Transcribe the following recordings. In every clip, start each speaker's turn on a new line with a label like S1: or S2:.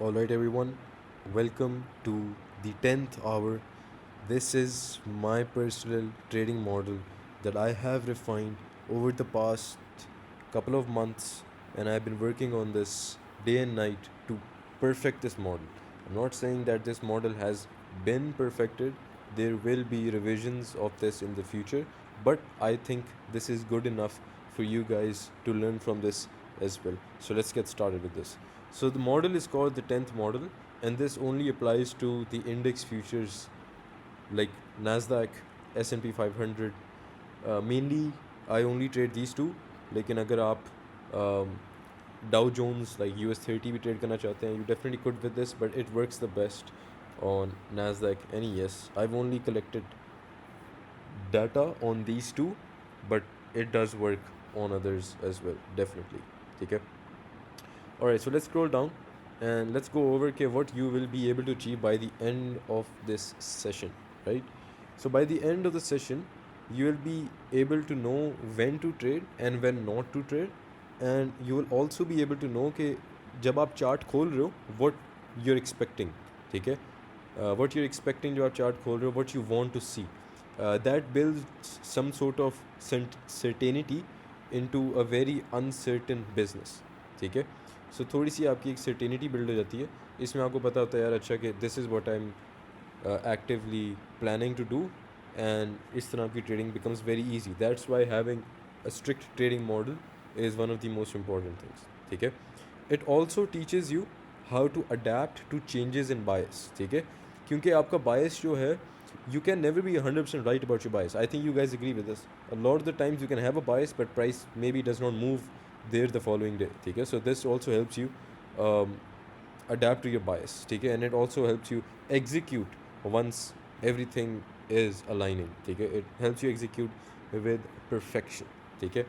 S1: All right, everyone, welcome to the 10th hour. This is my personal trading model that I have refined over the past couple of months, and I've been working on this day and night to perfect this model. I'm not saying that this model has been perfected, there will be revisions of this in the future, but I think this is good enough for you guys to learn from this as well. So let's get started with this. So the model is called the 10th model, and this only applies to the index futures like Nasdaq, S&P 500. Mainly, I only trade these two. लेकिन अगर आप Dow Jones like US 30 भी trade करना चाहते हैं, you definitely could with this, but it works the best on Nasdaq and yes, I've only collected data on these two, but it does work on others as well, definitely. ठीक है. Alright, so let's scroll down and let's go over what you will be able to achieve by the end of this session, right? So by the end of the session, you will be able to know when to trade and when not to trade, and you will also be able to know कि जब आप chart खोल रहे हो what you're expecting, ठीक है? What you're expecting जब आप चार्ट खोल रहे हो, what you want to see. That builds some sort of certainty into a very uncertain business, ठीक है? सो थोड़ी सी आपकी एक सर्टेनिटी बिल्ड हो जाती है. इसमें आपको पता होता है यार अच्छा कि this is what I am actively planning to do, and इस तरह की trading becomes very easy. That's why having a strict trading model is one of the most important things. ठीक है. It also teaches you how to adapt to changes in bias. ठीक है. क्योंकि आपका बायस जो है, you can never be 100% right about your bias. I think you guys agree with this. A lot of the times you can have a bias, but price maybe does not move there the following day. Okay, so this also helps you um, adapt to your bias. Okay, and it also helps you execute once everything is aligning. Okay, it helps you execute with perfection. Okay,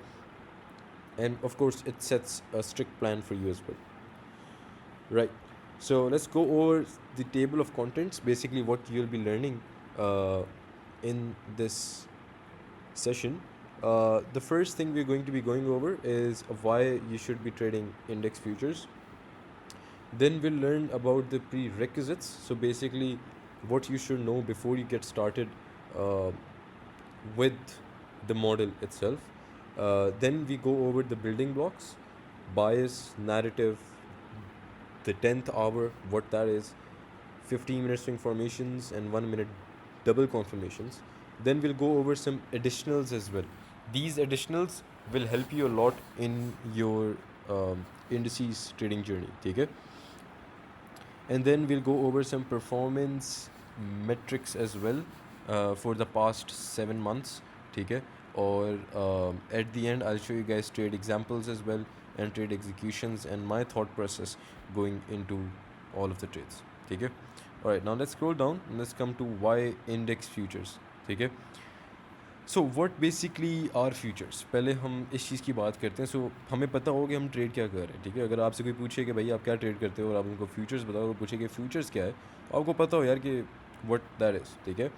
S1: and of course it sets a strict plan for you as well. Right. So let's go over the table of contents, basically what you'll be learning uh, in this session. The first thing we're going to be going over is why you should be trading index futures. Then we'll learn about the prerequisites. So basically, what you should know before you get started uh, with the model itself. Then we go over the building blocks, bias, narrative, the 10th hour, what that is, 15 minute swing formations, and 1 minute double confirmations. Then we'll go over some additionals as well. These additionals will help you a lot in your indices trading journey. Okay? And then we'll go over some performance metrics as well for the past 7 months. Okay? Or at the end, I'll show you guys trade examples as well, and trade executions, and my thought process going into all of the trades. Okay? All right, now let's scroll down and let's come to why index futures. ठीक है. So what basically are futures. पहले हम इस चीज़ की बात करते हैं. सो हमें पता हो कि हम ट्रेड क्या कर रहे हैं. ठीक है. अगर आपसे कोई पूछे कि भाई आप क्या ट्रेड करते हो और आप उनको फ्यूचर्स बताओ, पूछे कि फ्यूचर्स क्या है, आपको पता हो यार कि व्हाट दैट इज़. ठीक है.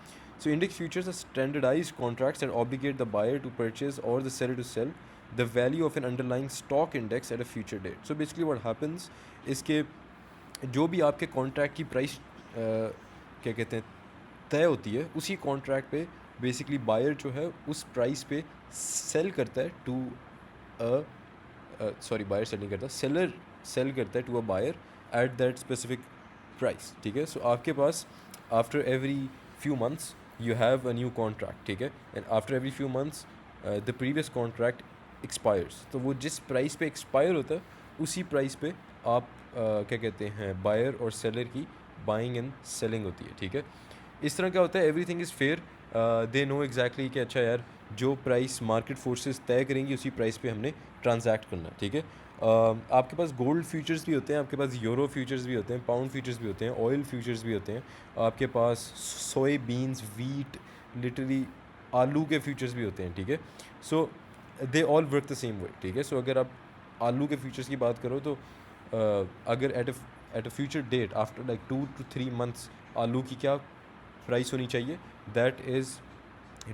S1: So index futures are standardised contracts that obligate the buyer to purchase और the seller to sell the value of an underlying stock index at a future date. So basically what happens is कि जो भी आपके contract की price क्या कहते हैं तय होती है, उसी कॉन्ट्रैक्ट पे बेसिकली बायर जो है उस प्राइस पे सेल करता है टू सॉरी बायर सेल नहीं करता, सेलर सेल करता है to a buyer at that specific price. ठीक है. सो आपके पास after every few months you have a new contract. ठीक है. And after every few months the previous contract expires. तो वो जिस प्राइस पे एक्सपायर होता है उसी प्राइस पे आप क्या कहते हैं बायर और सेलर की बाइंग एंड सेलिंग होती है. ठीक है. इस तरह क्या होता है, everything is fair. They know exactly कि अच्छा यार जो प्राइस मार्केट फोर्सेस तय करेंगी उसी प्राइस पे हमने ट्रांजैक्ट करना. ठीक है. आपके पास गोल्ड फ्यूचर्स भी होते हैं, आपके पास यूरो फ्यूचर्स भी होते हैं, पाउंड फ्यूचर्स भी होते हैं, ऑयल फ्यूचर्स भी होते हैं, आपके पास सोए बीन्स, वीट, लिटरली आलू के फ्यूचर्स भी होते हैं. ठीक है. So they all work the same way. ठीक है. सो अगर आप आलू के फ्यूचर्स की बात करो तो अगर at a future date after like 2 to 3 months आलू की क्या प्राइस होनी चाहिए, that is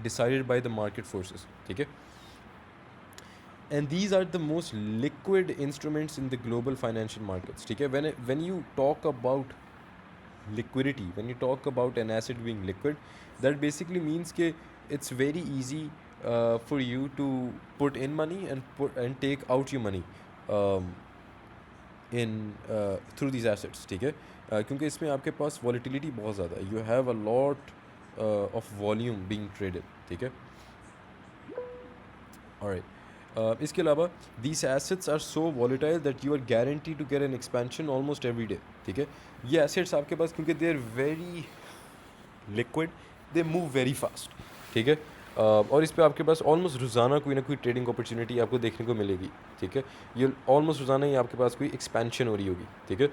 S1: decided by the market forces. ठीक है. and these are the most liquid instruments in the global financial markets. ठीक है, when you talk about liquidity, when you talk about an asset being liquid, that basically means that it's very easy for you to put in money and take out your money um, in through these assets. ठीक है, क्योंकि इसमें आपके पास volatility बहुत ज़्यादा है, you have a lot of volume being traded. ठीक है, alright. इसके अलावा these assets are so volatile that you are guaranteed to get an expansion almost every day. ठीक है, ये assets आपके पास क्योंकि they are very liquid, they move very fast. ठीक है, और इस पे आपके पास ऑलमोस्ट रोज़ाना कोई ना कोई ट्रेडिंग अपॉर्चुनिटी आपको देखने को मिलेगी. ठीक है, ये ऑलमोस्ट रोज़ाना ही आपके पास कोई एक्सपेंशन हो रही होगी. ठीक है,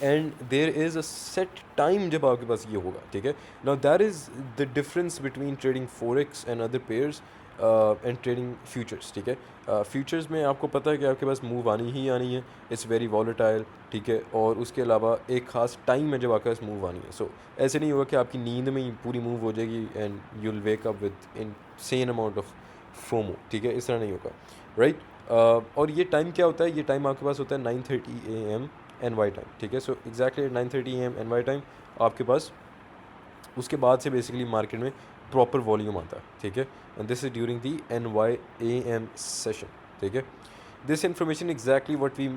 S1: and there is a set time जब आपके पास ये होगा. ठीक है, now that is the difference between trading forex and other pairs and trading futures. ठीक है, फ्यूचर्स में आपको पता है कि आपके पास मूव आनी ही आनी है, इट्स वेरी वॉलेटाइल. ठीक है, और उसके अलावा एक ख़ास टाइम है जब आपके पास मूव आनी है. सो ऐसे नहीं होगा कि आपकी नींद में ही पूरी मूव हो जाएगी and you will wake up with insane amount of FOMO. ठीक है, इस तरह नहीं होगा. राइट, और ये टाइम क्या होता है? ये टाइम आपके पास होता है 9:30 AM NY टाइम. ठीक है, so exactly 9:30 AM NY time आपके पास, उसके बाद से बेसिकली मार्केट में प्रॉपर वॉल्यूम आता है. ठीक है, and this is during the NY AM session. ठीक है, this information exactly what we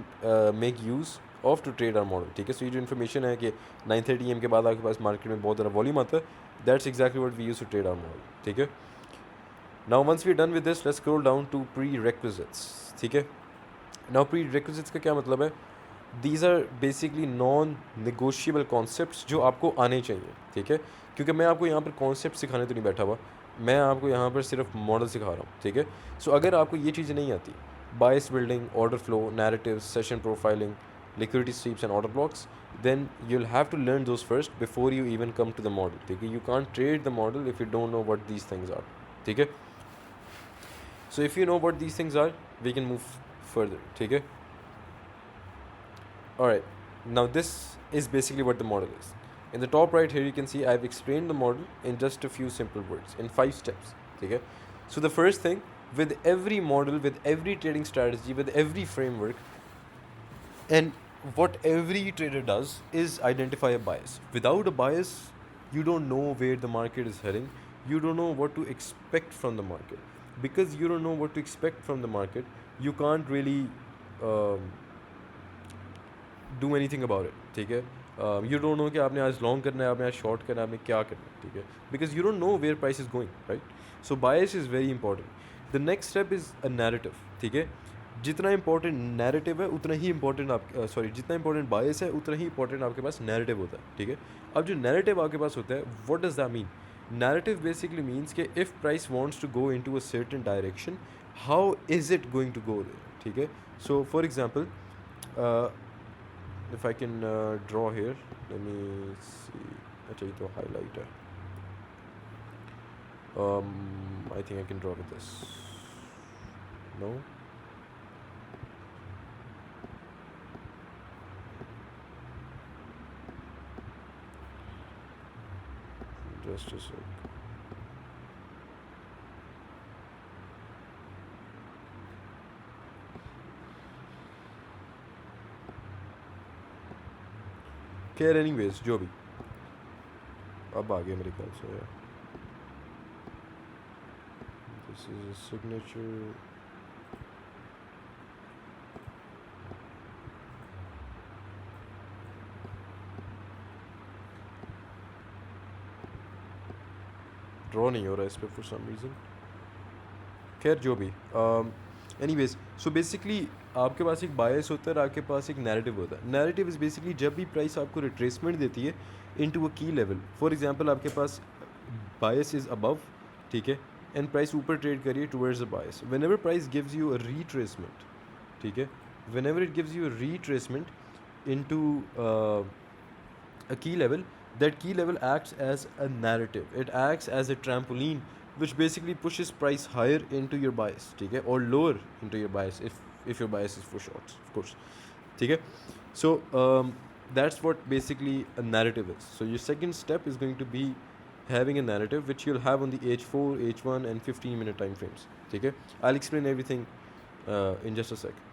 S1: make use of to trade our model. ठीक है, सो ये जो इन्फॉर्मेशन है कि 9:30 AM के बाद आपके पास मार्केट में बहुत ज़्यादा वॉल्यूम आता है, that's exactly what we use to trade our model. ठीक है, now once we done with this, let's scroll down to prerequisites. ठीक है, नाउ प्री रिक्विजिट्स का क्या मतलब है? These are basically non negotiable concepts जो आपको आने चाहिए. ठीक है, क्योंकि मैं आपको यहाँ पर कॉन्सेप्ट सिखाने तो नहीं बैठा हुआ, मैं आपको यहाँ पर सिर्फ मॉडल सिखा रहा हूँ. ठीक है, सो अगर आपको ये चीज़ें नहीं आती, bias building, order flow, narrative, session profiling, liquidity sweeps and order blocks, then you'll have to learn those first before you even come to the model. ठीक है, you can't trade the model if you don't know what these things are. ठीक है, so if you know what these things are, we can move further. ठीक है, alright, now this is basically what the model is. In the top right here you can see I've explained the model in just a few simple words in 5 steps. ठीक है, so the first thing, with every model, with every trading strategy, with every framework, and what every trader does is identify a bias. Without a bias, you don't know where the market is heading. You don't know what to expect from the market. Because you don't know what to expect from the market, you can't really um, do anything about it. ठीक है, you don't know कि आपने आज long करना है, आपने आज short करना है, आपने क्या करना है. ठीक है, because you don't know where price is going, right? So bias is very important. The next step is a narrative. ठीक है, जितना इंपॉर्टेंट नैरेटिव है उतना ही इंपॉर्टेंट जितना इंपॉर्टेंट बायस है उतना ही इंपॉर्टेंट आपके पास नैरेटिव होता है. ठीक है, अब जो नैरेटिव आपके पास होता है, what does that mean? Narrative basically means कि if price wants to go into a certain direction, how is it going to go there. ठीक है, so for example, if I can draw here, let me see. अच्छा, ये तो highlight है. I think I can draw with this. No, just a sec. खैर anyways, जो भी, अब आ गया मेरे ख्याल से. This is a signature. Draw नहीं हो रहा इस पर फॉर सम रीज़न. खैर जो भी, एनीवेज, सो बेसिकली आपके पास एक बायस होता है और आपके पास एक नैरेटिव होता है. नैरेटिव इज़ बेसिकली जब भी प्राइस आपको रिट्रेसमेंट देती है इनटू अ की लेवल. फॉर एग्जांपल, आपके पास बायस इज़ अबव. ठीक है, एंड प्राइस ऊपर ट्रेड करिए towards the bias. Whenever price gives you a retracement, ठीक है, whenever it gives you a retracement into a key level, that key level acts as a narrative. It acts as a trampoline which basically pushes price higher into your bias. ठीक है, or lower into your bias if your bias is for shorts, of course. ठीक है, so that's what basically a narrative is. So your second step is going to be having a narrative which you'll have on the H4, H1 and 15-minute time frames. ठीक है. I'll explain everything in just a sec.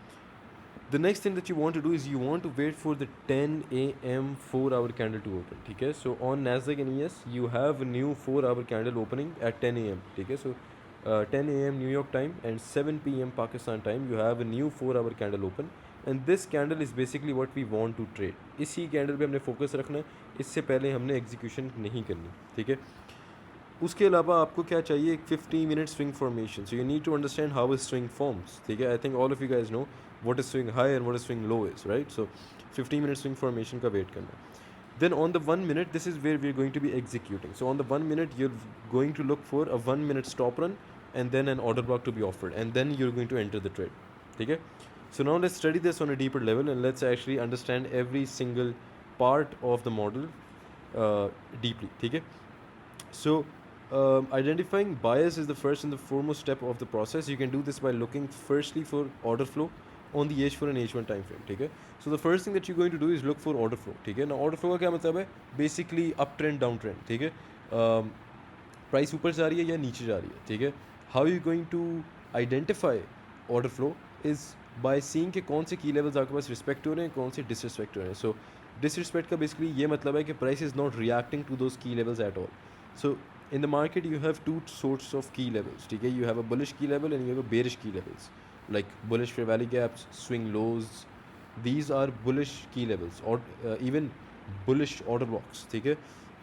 S1: The next thing that you want to do is you want to wait for the 10 a.m. 4-hour candle to open. ठीक है. So on Nasdaq and ES you have a new 4-hour candle opening at 10 a.m. ठीक है. So 10 a.m. New York time and 7 p.m. Pakistan time you have a new 4-hour candle open, and this candle is basically what we want to trade. इसी candle पे हमने focus रखना है, इससे पहले हमने एग्जीक्यूशन नहीं करनी. ठीक है. उसके अलावा आपको क्या चाहिए, एक 15 minute swing formation. So you need to understand how is swing forms. ठीक है. I think all of you guys know what is swing high and what is swing low is, right. So 15 minute swing formation का wait करना. Then on the 1 minute, this is where we're going to be executing. So on the 1 minute, you're going to look for a 1 minute stop run and then an order block to be offered, and then you're going to enter the trade. Okay? So now let's study this on a deeper level, and let's actually understand every single part of the model deeply. Okay? So identifying bias is the first and the foremost step of the process. You can do this by looking firstly for order flow on the H4 and H1 time frame. ठीक है. So the first thing that you're going to do is look for order flow. ठीक है. Now order flow का क्या मतलब है, basically up trend down trend. ठीक है. प्राइस ऊपर जा रही है या नीचे जा रही है. ठीक है. How you going to identify order flow is by seeing कि कौन से की लेवल्स आपके पास रिस्पेक्ट हो रहे हैं, कौन से डिसरिस्पेक्ट हो रहे हैं. सो डिसरिस्पेक्ट का बेसिकली ये मतलब है कि price is not reacting to those key levels at all. So in the market you have two sorts of key levels. ठीक है. You have a bullish key level and you have a bearish key levels, like bullish fair value gaps, swing lows. These are bullish key levels, or even bullish order blocks. ठीक है.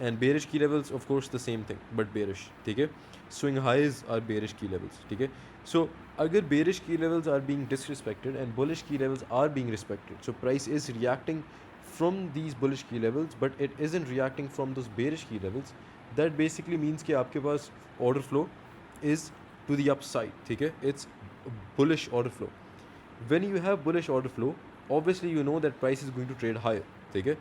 S1: And bearish key levels, of course, the same thing but bearish. ठीक है. Swing highs are bearish key levels. ठीक है. So अगर bearish key levels are being disrespected and bullish key levels are being respected, so price is reacting from these bullish key levels but it isn't reacting from those bearish key levels. That basically means कि आपके पास order flow is to the upside. ठीक है. It's bullish order flow. When you have bullish order flow, obviously you know that price is going to trade higher. ठीक है.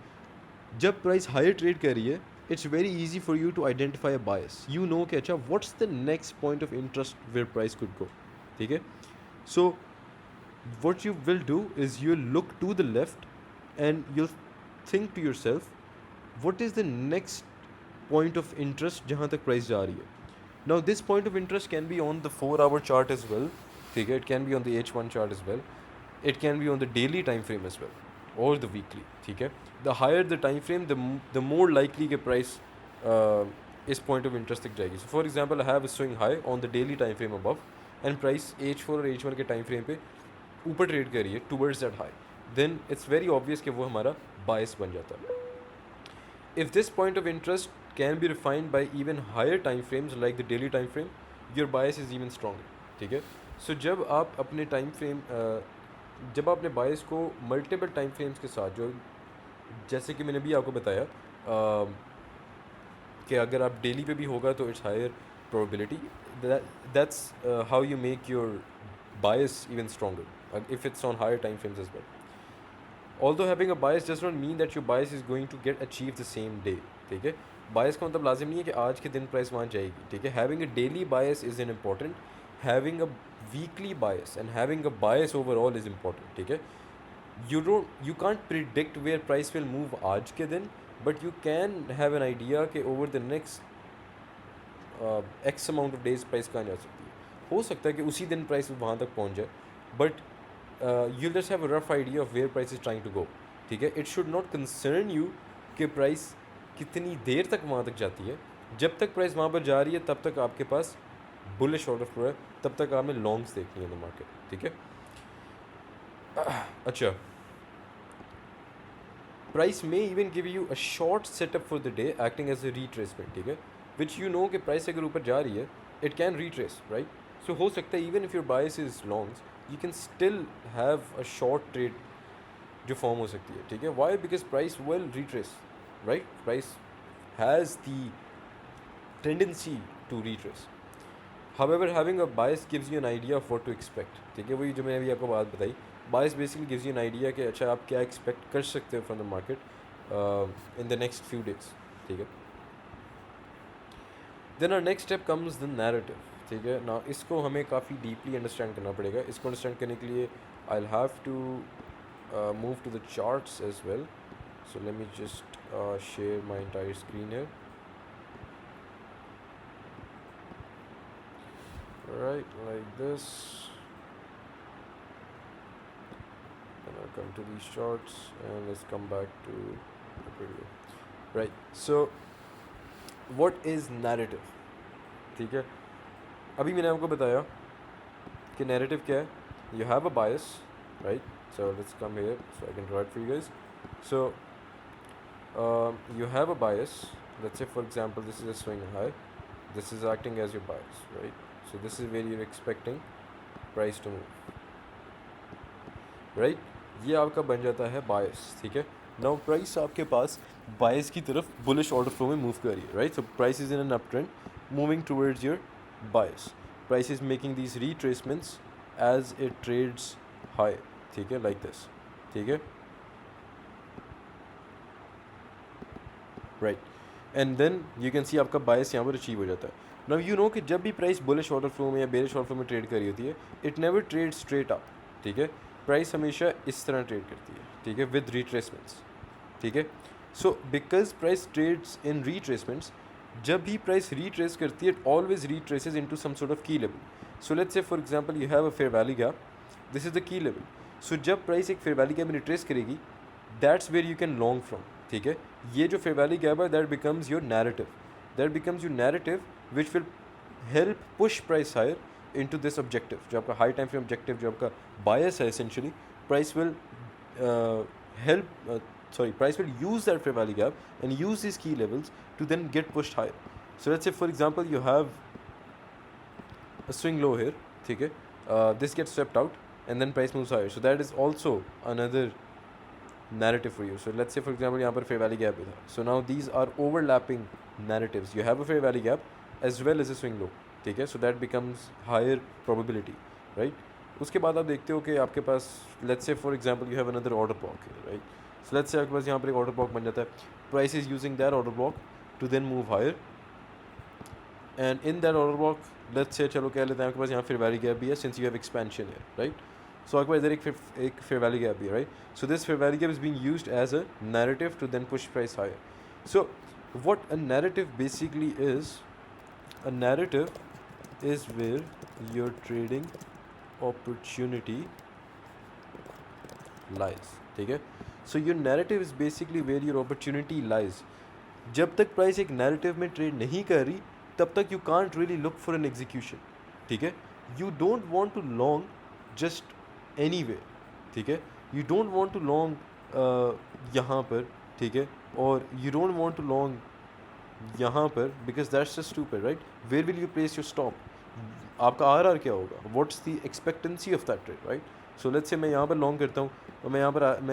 S1: जब price higher trade कर रही है, it's very easy for you to identify a bias. You know कि अच्छा what's the next point of interest where price could go. ठीक है. So what you will do is you'll look to the left and you'll think to yourself, what is the next point of interest जहाँ तक price जा रही है. Now this point of interest can be on the 4-hour chart as well. ठीक है. It can be on the H1 chart as well. It can be on the daily time frame as well, or the weekly. ठीक है. The higher the time frame, the more likely कि price इस point of interest तक जाएगी. So for example, I have a swing high on the daily time frame above, and price H4 और H1 के time frame पे ऊपर trade कर रही है towards that high. Then it's very obvious कि वो हमारा bias बन जाता है. If this point of interest can be refined by even higher time frames like the daily time frame, your bias is even stronger. ठीक है. So जब आप अपने time frame जब आप अपने bias को multiple time frames के साथ, जो जैसे कि मैंने भी आपको बताया कि अगर आप daily पे भी होगा तो it's higher probability. That's how you make your bias even stronger if it's on higher time frames as well. Although having a bias does not mean that your bias is going to get achieved the same day. ठीक है. बायस का मतलब लाजिम नहीं है कि आज के दिन प्राइस वहाँ जाएगी. ठीक है. Having a daily bias is an important. Having a weekly bias and having a bias overall is important. ठीक है. You can't predict where price will move आज के दिन, but you can have an idea कि over the next X amount of days price कहाँ जा सकती है. हो सकता है कि उसी दिन प्राइस वहाँ तक पहुँच जाए, but you just have a rough idea of where price is trying to go. ठीक है. It should not concern you कि प्राइस कितनी देर तक वहाँ तक जाती है. जब तक प्राइस वहाँ पर जा रही है तब तक आपके पास बुलिश ऑर्डर फ्लो है, तब तक आपने लॉन्ग्स देखनी है इन द मार्केट. ठीक है. अच्छा, प्राइस में even give you a short setup for the day acting as a retracement. ठीक है. विच यू नो कि प्राइस अगर ऊपर जा रही है it can retrace, right. So हो सकता है even if your bias is longs you can still have a short trade जो फॉर्म हो सकती है. ठीक है. Why? Because price will retrace, right? Price has the tendency to retrace. However, having a bias gives you an idea of what to expect. ठीक है. वही जो मैंने अभी आपको बात बताई, bias basically gives you an idea कि अच्छा आप क्या expect कर सकते हो from the market in the next few days. ठीक है. Then our next step comes the narrative. ठीक है. Now इसको हमें काफ़ी deeply understand करना पड़ेगा. इसको understand करने के लिए I'll have to move to the charts as well. So let me just share my entire screen here. right, like this. And I'll come to these charts and let's come back to the video. Right, so what is narrative? ठीक है, अभी मैंने आपको बताया कि narrative क्या है. You have a bias, right? So let's come here so I can draw it for you guys. So you have a bias. Let's say for example this is a swing high. This is acting as your bias, right? So this is where you're expecting price to move, right? ये आपका बन जाता है bias, ठीक है. Now price आपके पास bias की तरफ bullish order flow में move कर रही है, right? So price is in an uptrend moving towards your bias. Price is making these retracements as it trades high, ठीक है, like this, ठीक है, right? And then you can see आपका bias यहाँ पर achieve हो जाता है. Now you know कि जब भी price bullish order flow में या bearish order flow में trade कर रही होती है, it never trades straight up, ठीक है. प्राइस हमेशा इस तरह ट्रेड करती है, ठीक है, विद रिट्रेसमेंट्स, ठीक है. So because price trades in retracements, जब भी प्राइस रिट्रेस करती है, it always retraces into some sort of key level. So let's say for example you have a fair value gap, this is the key level. So जब price एक fair value gap में retrace करेगी, that's where you can long from, ठीक है. ये जो fair value gap है, that becomes your narrative, that becomes your narrative which will help push price higher into this objective. जो आपका हाई टाइम फ्रेम ऑब्जेक्टिव, जो आपका बायस है, essentially price will price will use that fair value gap and use these key levels to then get pushed higher. So let's say for example you have a swing low here, ठीक है, this gets swept out and then price moves higher. So that is also another narrative for you. So let's say for example यहाँ पर fair value gap भी था. So now these are overlapping narratives. You have a fair value gap as well as a swing low, ठीक है. So that becomes higher probability, right. उसके बाद आप देखते हो कि आपके पास let's say for example you have another order block, right. So let's say आपके पास यहाँ पर एक ऑर्डर ब्लॉक बन जाता है. Price is using that order block to then move higher, and in that order block let's say चलो कह लेते हैं आपके पास यहाँ फिर वैल्यू गैप भी है, सिंस यू हैव एक्सपेंशन है, राइट. सो आपके पास इधर एक फेयर वैल्यू गैप भी है, right. So this fair value gap is being used as a narrative to then push price higher. So what a narrative basically is, a narrative is where your trading opportunity lies, ठीक है. So your narrative is basically where your opportunity lies. जब तक price एक narrative में trade नहीं कर रही, तब तक you can't really look for an execution, ठीक है. You don't want to long just any way, ठीक है. You don't want to long यहाँ पर, ठीक है, और you don't want to long यहाँ पर, because that's just stupid, right. Where will you place your stop, आपका आर क्या होगा, what's the expectancy of that trade, right. So let's say मैं यहाँ पर लॉन्ग करता हूँ और मैं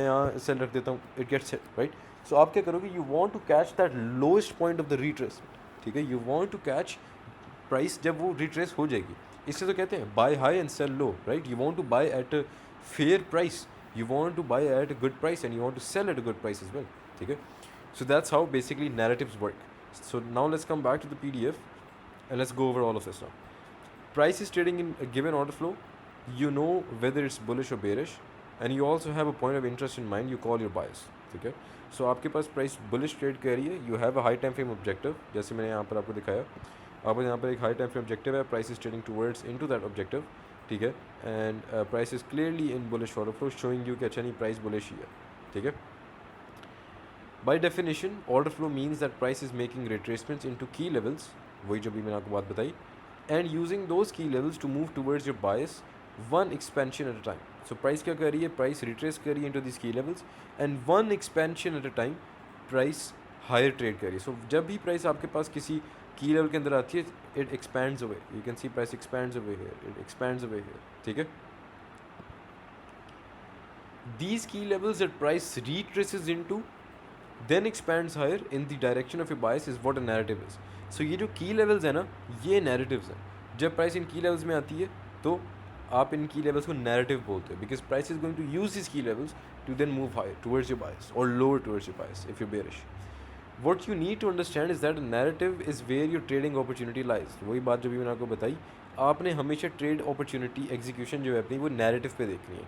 S1: यहाँ सेल रख देता हूँ, it gets hit, right. So आप क्या करोगे, you want to catch that lowest point of the retracement, ठीक है. You want to catch price जब वो रिट्रेस हो जाएगी. इससे तो कहते हैं buy high and sell low, right. You want to buy at a fair price, you want to buy at a good price and you want to sell at a good price as well, ठीक है. So that's how basically narratives work. So now let's come back to the PDF and let's go over all of this now. Price is trading in a given order flow. You know whether it's bullish or bearish, and you also have a point of interest in mind. You call your bias, ठीक है. So आपके पास price bullish trade कर रही है. You have a high time frame objective, जैसे मैंने यहाँ पर आपको दिखाया. आपको यहाँ पर एक high time frame objective है. Price is trading towards into that objective, ठीक है. And price is clearly in bullish order flow, showing you कि अच्छा नहीं price bullish ही है, ठीक है. By definition, order flow means that price is making retracements into key levels, वही जो भी मैंने आपको बात बताई, and using those key levels to move towards your bias, one expansion at a time. So price क्या कर रही है, price retrace कर रही है into these key levels, and one expansion at a time, price higher trade कर रही है. So जब भी price आपके पास किसी key level के अंदर आती है, it expands away. You can see price expands away here, it expands away here, ठीक है. These key levels that price retraces into then expands higher in the direction of your bias is what a narrative is. So ये जो key levels है ना, ये narratives हैं. जब price इन key levels में आती है, तो आप इन key levels को narrative बोलते हैं, because price is going to use these key levels to then move higher towards your bias or lower towards your bias if you're bearish. What you need to understand is that a narrative is where your trading opportunity lies. वही बात जो भी मैंने आपको बताई, आपने हमेशा trade opportunity execution जो है अपनी, वो narrative पे देखनी है.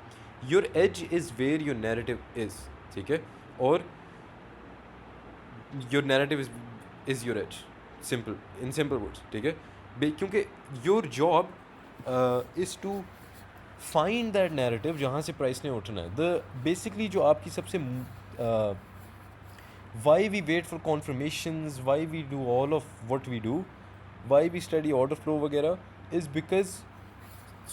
S1: Your edge is where your narrative is, ठीक है. और your narrative is your edge, simple, in simple words, ठीक है. क्योंकि your job is to find that narrative जहाँ से प्राइस ने उठना है। द बेसिकली जो आपकी सबसे why we wait for confirmations, why we do all of what we do, why we study order flow वगैरह, is because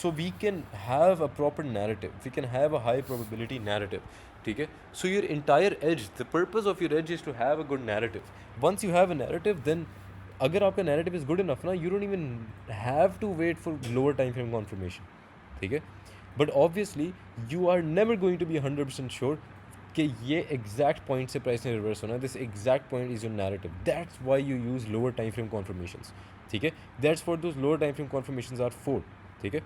S1: so we can have a proper narrative, we can have a high probability narrative. ठीक है, so your entire edge, the purpose of your edge is to have a good narrative. Once you have a narrative, then अगर आपका narrative is good enough ना, you don't even have to wait for lower time frame confirmation. ठीक है, but obviously you are never going to be 100% sure कि ये exact point से price ने reverse होना है. This exact point is your narrative. That's why you use lower time frame confirmations. ठीक है, that's for those lower time frame confirmations are 4. ठीक है,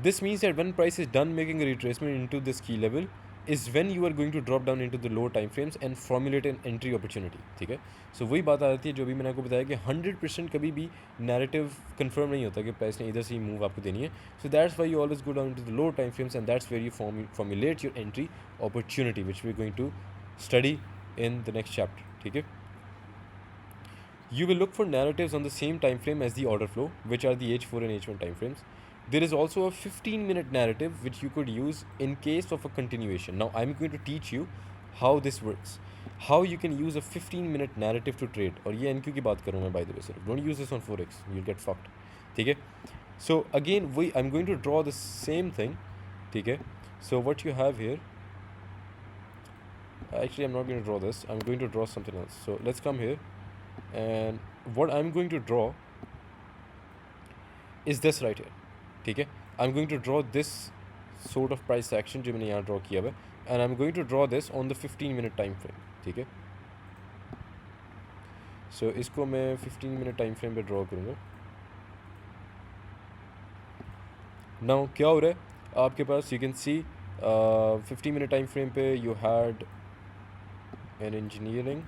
S1: this means that when price is done making a retracement into this key level is when you are going to drop down into the lower time frames and formulate an entry opportunity. ठीक है, सो वही बात आ जाती है जो भी मैंने आपको बताया कि 100% कभी भी नैरेटिव कंफर्म नहीं होता कि प्राइस ने इधर से ही मूव आपको देनी है. So that's why you always go down to the lower time frames and that's where you formulate your entry opportunity which we are going to study in the next chapter. ठीक है, you will look for narratives on the same time frame as the order flow, which are the H4 and H1 time frames. There is also a 15-minute narrative which you could use in case of a continuation. Now I'm going to teach you how this works, how you can use a 15-minute narrative to trade. और ये NQ की बात करूँ मैं, by the way, sir. Don't use this on Forex, you'll get fucked. ठीक है, so again I'm going to draw the same thing. ठीक है, so what you have here, actually I'm not going to draw this, I'm going to draw something else. So let's come here, and what I'm going to draw is this right here. ठीक है, I'm going to draw this sort of price action जो मैंने यहाँ draw किया हुआ है, and I'm going to draw this on the 15-minute time frame. ठीक है, so इसको मैं 15-minute time frame पे draw करूँगा. now क्या हो रहा है आपके पास, you can see 15-minute time frame पे you had an engineering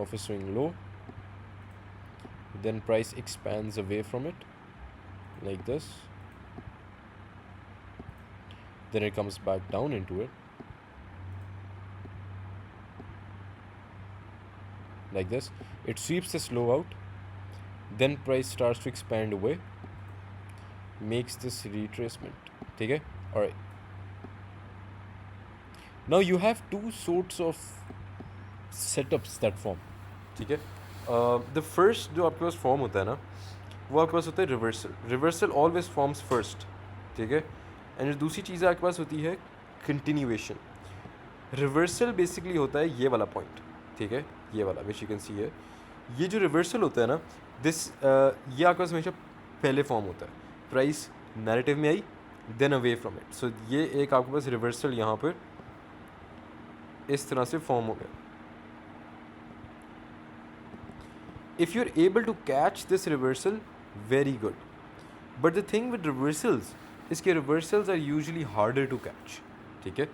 S1: of a swing low, then price expands away from it like this, then it comes back down into it like this, it sweeps this low out, then price starts to expand away, makes this retracement. ठीक है, alright, now you have two sorts of setups that form. ठीक है, the first जो आपके पास form होता है ना, वो आपके पास होता है reversal. Reversal always forms first. ठीक है, एंड जो दूसरी चीज़ आपके पास होती है कंटिन्यूएशन. रिवर्सल बेसिकली होता है ये वाला पॉइंट. ठीक है, ये वाला विच यू कैन सी है. ये जो रिवर्सल होता है ना, दिस ये आपके पास हमेशा पहले फॉर्म होता है. प्राइस नैरेटिव में आई, देन अवे फ्रॉम इट. सो ये एक आपके पास रिवर्सल यहाँ पर इस तरह से फॉर्म हो गया. If you're able to catch this reversal, very good. But the thing with reversals is that reversals are usually harder to catch. ठीक है,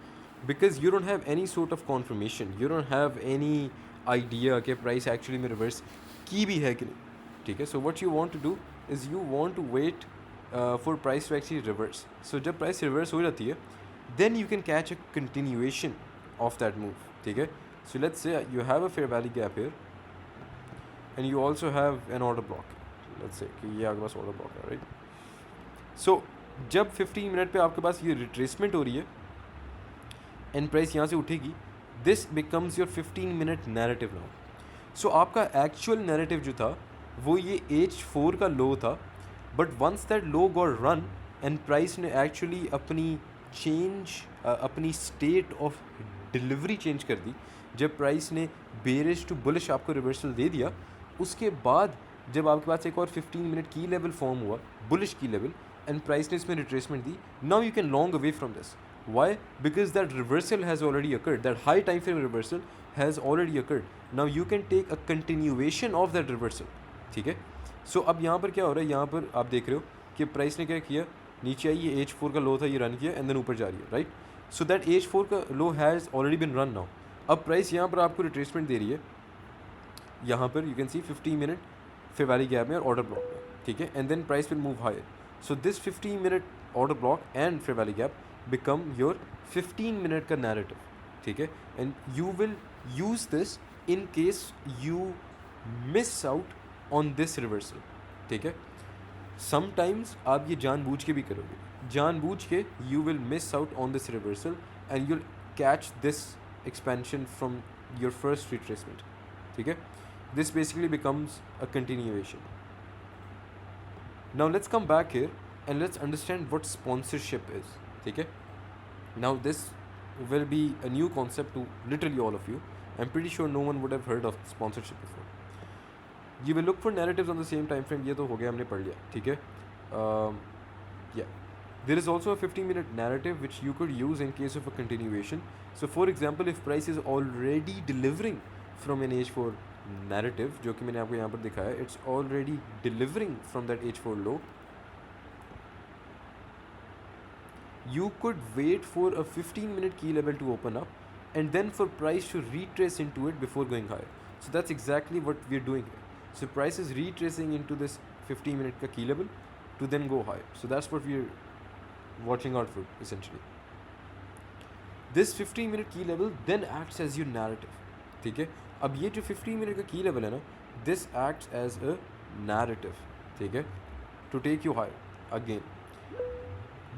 S1: because you don't have any sort of confirmation, you don't have any idea कि price actually में reverse की भी है कि नहीं. ठीक है, so what you want to do is you want to wait for price to actually reverse. So जब price reverse हो जाती है, then you can catch a continuation of that move. ठीक है, so let's say you have a fair value gap here and you also have an order block. Let's say कि ये आपके पास order block है, right? So जब 15 minute पे आपके पास ये retracement हो रही है and price यहाँ से उठेगी, this becomes your 15-minute narrative now. So आपका actual narrative जो था वो ये H4 का low था, but once that low got run and price ने actually अपनी state of delivery change कर दी. जब price ने bearish to bullish आपको reversal दे दिया, उसके बाद जब आपके पास एक और 15 मिनट की लेवल फॉर्म हुआ, bullish key level, and price ने इसमें रिट्रेसमेंट दी, now you can long away from this. Why? Because that reversal has already occurred, that high time frame reversal has already occurred. Now you can take a continuation of that reversal. ठीक है, सो अब यहाँ पर क्या हो रहा है, यहाँ पर आप देख रहे हो कि प्राइस ने क्या किया, नीचे आई, ये H4 का लो था, ये रन किया एंड देन ऊपर जा रही है, राइट? सो दैट H4 का low has already been run. Now अब प्राइस यहाँ पर आपको रिट्रेसमेंट दे रही है, यहाँ पर you can see 15 minute fair value gap में और ऑर्डर ब्लॉक में. ठीक है, and then price will move higher. So this 15 minute order block and fair value gap become your 15 minute का नैरेटिव. ठीक है, and you will use this in case you miss out on this reversal. ठीक है, sometimes आप ये जानबूझ के भी करोगे, जानबूझ के you will miss out on this reversal and you'll catch this expansion from your first retracement, ठीक है. This basically becomes a continuation. Now let's come back here and let's understand what sponsorship is, ठीक है. Now this will be a new concept to literally all of you. I'm pretty sure no one would have heard of sponsorship before. You will look for narratives on the same time frame. ये तो हो गया, हमने पढ़ लिया, ठीक है. Yeah. There is also a 15-minute narrative which you could use in case of a continuation. So for example, if price is already delivering from an H4 narrative, जो कि मैंने आपको यहाँ पर दिखाया, it's already delivering from that H4 low, you could wait for a 15-minute key level to open up and then for price to retrace into it before going higher. So that's exactly what we're doing here. So price is retracing into this 15-minute key level to then go higher. So that's what we're watching out for essentially. This 15-minute key level then acts as your narrative, ठीक है. अब ये जो 15-minute का key level है ना, this acts as a narrative, ठीक है, to take you higher again.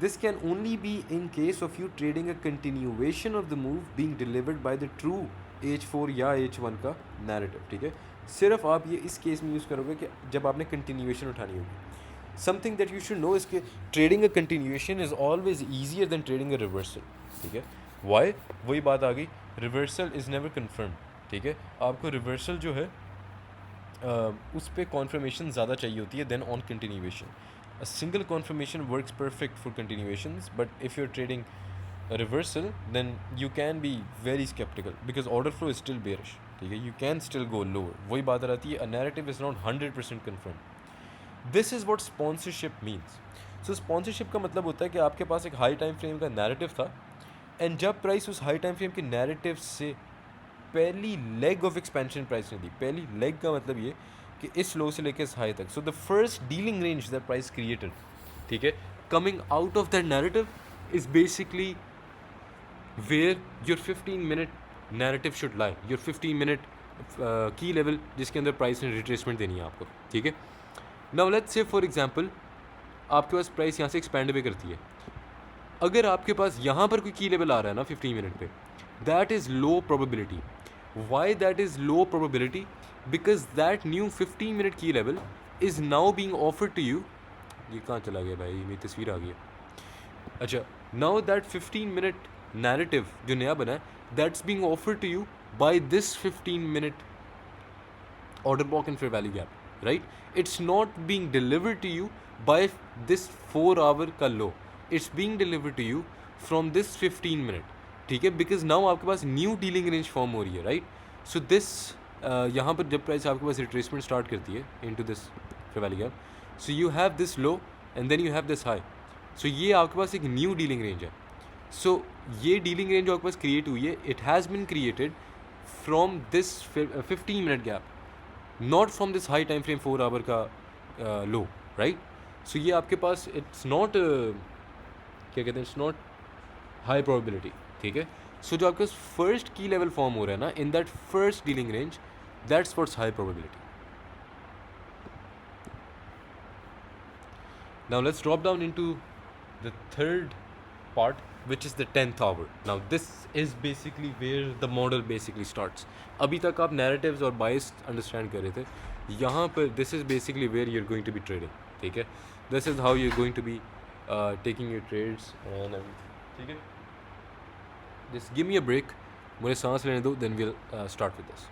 S1: This can only be in case of you trading a continuation of the move being delivered by the true H4 या H1 का narrative, ठीक है. सिर्फ आप ये इस केस में यूज़ करोगे कि जब आपने continuation उठानी होगी. Something that you should know is कि trading a continuation is always easier than trading a reversal, ठीक है. Why? वही बात आ गई, reversal is never confirmed, ठीक है. आपको reversal जो है उस पर confirmation ज़्यादा चाहिए होती है than on continuation. A single confirmation works perfect for continuations, but if you're trading a reversal, then you can be very skeptical because order flow is still bearish, ठीक है. You can still go lower. वही बात आती है, a narrative is not 100% confirmed. This is what sponsorship means. So sponsorship का मतलब होता है कि आपके पास एक हाई टाइम फ्रेम का narrative था and जब प्राइस उस हाई टाइम फ्रेम के narrative से पहली लेग ऑफ एक्सपेंशन प्राइस ने दी. पहली लेग का मतलब ये कि इस लो से लेकर इस हाई तक. So the first dealing range that price created, ठीक है, coming out of that narrative is basically where your 15-minute narrative should lie, your 15-minute key level जिसके अंदर प्राइस ने रिट्रेसमेंट देनी है आपको, ठीक है. Now let's say for example आपके पास प्राइस यहाँ से एक्सपेंड भी करती है. अगर आपके पास यहाँ पर कोई की लेवल आ रहा है ना 15 मिनट पे, that is low probability. Why that is low probability? Because that new 15-minute key level is now being offered to you. ये कहाँ चला गया भाई, मेरी तस्वीर आ गई. अच्छा, now that 15-minute narrative जो नया बना है, that's being offered to you by this 15-minute order block and fair value gap, right? It's not being delivered to you by this 4 hour का low. It's being delivered to you from this 15-minute, ठीक है, because now आपके पास new dealing range form हो रही है, right? So this यहाँ पर जब प्राइस आपके पास रिट्रेसमेंट स्टार्ट करती है into this fair value gap, so you have this low and then you have this high. So ये आपके पास एक न्यू डीलिंग रेंज है. सो ये डीलिंग रेंज जो आपके पास क्रिएट हुई है, it has been created from this 15-minute gap, not from this high time frame 4 hour का लो, राइट. सो ये आपके पास इट्स नॉट क्या कहते हैं, इट्स नॉट हाई प्रोबेबिलिटी, ठीक है. सो जो आपके फर्स्ट की लेवल फॉर्म हो रहा है ना in that first dealing range, that's what's high probability. Now let's drop down into the third part, which is the 10th hour. Now this is basically where the model basically starts. अभी तक आप narratives और bias understand कर रहे थे, यहाँ पर this is basically where you're going to be trading, ठीक है. This is how you're going to be taking your trades and ठीक है. Just give me a break, मुझे सांस लेने दो, then we'll start with this.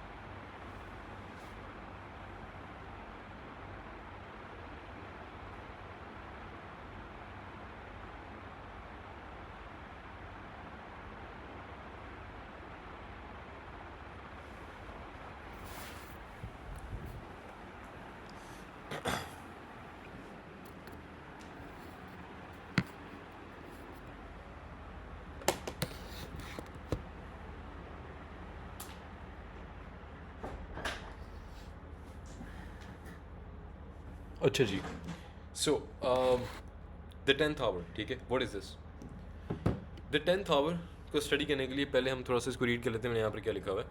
S1: अच्छा जी, सो द 10th आवर, ठीक है. What is this? The 10th hour को स्टडी करने के लिए पहले हम थोड़ा सा इसको रीड कर लेते हैं. मैंने यहाँ पर क्या लिखा हुआ है.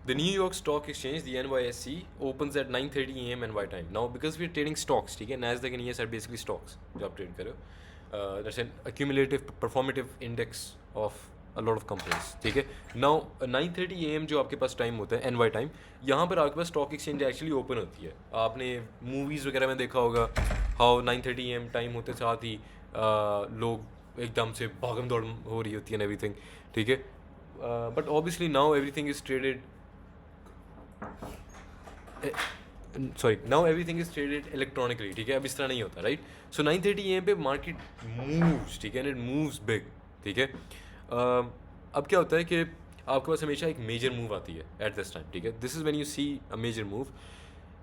S1: The New York Stock Exchange, the NYSE, opens at 9:30 a.m. NY time. Now, because we're trading stocks, ठीक है, Nasdaq and ES are basically stocks जो आप trade कर रहे हो. That's an accumulative performative index of a lot of companies. ठीक है. Now 9:30 a.m. जो आपके पास टाइम होता है NY टाइम, यहाँ पर आपके पास स्टॉक एक्सचेंज एक्चुअली ओपन होती है. आपने मूवीज़ वगैरह में देखा होगा हाउ 9:30 a.m. टाइम होते साथ ही लोग एकदम से भागम दौड़ हो रही होती है एवरीथिंग. ठीक है. But obviously now everything is traded. Sorry, now everything is traded electronically. ठीक है, अब इस तरह नहीं होता, राइट. सो 9:30 AM पे मार्केट मूव्स, ठीक है, एंड इट मूव्स बिग. ठीक है. अब क्या होता है कि आपके पास हमेशा एक मेजर मूव आती है एट दिस टाइम. ठीक है. This is when you see a major move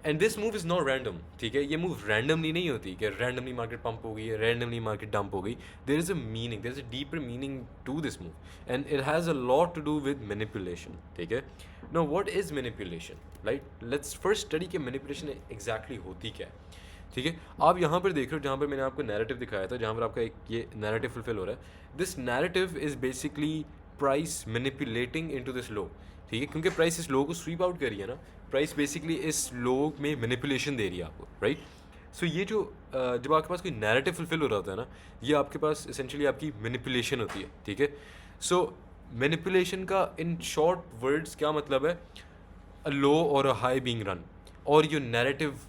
S1: and this move is not random. ठीक है. ये मूव रैंडमली नहीं होती कि रैंडमली मार्केट पंप हो गई है, रैंडमली मार्केट डंप हो गई. There is a meaning, there is a deeper meaning to this move and it has a lot to do with manipulation. ठीक है. Now what is manipulation, right. Let's first study कि manipulation exactly होती क्या है. ठीक है. आप यहाँ पर देख रहे हो जहाँ पर मैंने आपको नैरेटिव दिखाया था, जहाँ पर आपका एक ये नैरेटिव फुलफिल हो रहा है. This narrative is basically price manipulating into this low. ठीक है. क्योंकि प्राइस इस लो को स्वीप आउट कर रही है ना, प्राइस बेसिकली इस लो में मैनिपुलेशन दे रही है आपको, राइट. सो ये जो जब आपके पास कोई नैरेटिव फुलफिल हो रहा होता है ना, ये आपके पास एसेंशियली आपकी मैनिपुलेशन होती है. ठीक है. सो मैनिपुलेशन का इन शॉर्ट वर्ड्स क्या मतलब है? अ लो और अ हाई बीइंग रन और योर नैरेटिव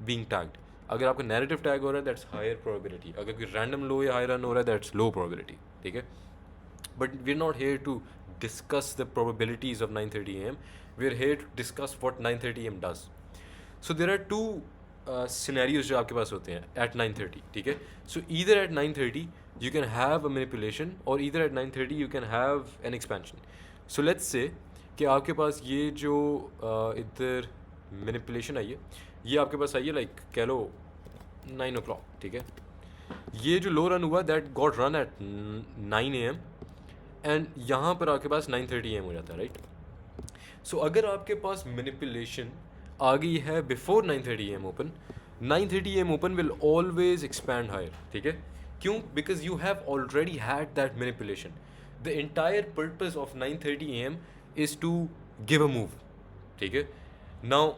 S1: बीइंग टैग्ड. अगर आपका नैरेटिव टैग हो रहा है दैट्स हायर प्रोबेबिलिटी. अगर कोई रैंडम लो या हाई रन हो रहा है दैट्स लो प्रोबेबिलिटी. ठीक है. But we're not here to discuss the probabilities of 9:30 a.m. We're here to discuss what 9:30 a.m. does. So there are two scenarios जो आपके पास होते हैं at 9:30. ठीक है. So either at 9:30 you can have a manipulation or either at 9:30 you can have an expansion. So let's say कि आपके पास ये जो इधर manipulation आई है, ये आपके पास आई है लाइक कह लो 9 o'clock. ठीक है. ये जो लो रन हुआ that got run at 9 AM and यहाँ पर आपके पास 9:30 AM हो जाता है, राइट. सो अगर आपके पास मैनिपुलेशन आ गई है before 9:30 AM open, 9:30 AM open will always expand higher. ठीक है. क्यों? Because you have already had that manipulation. The entire purpose of 9:30 AM is to give a move. ठीक है. नाउ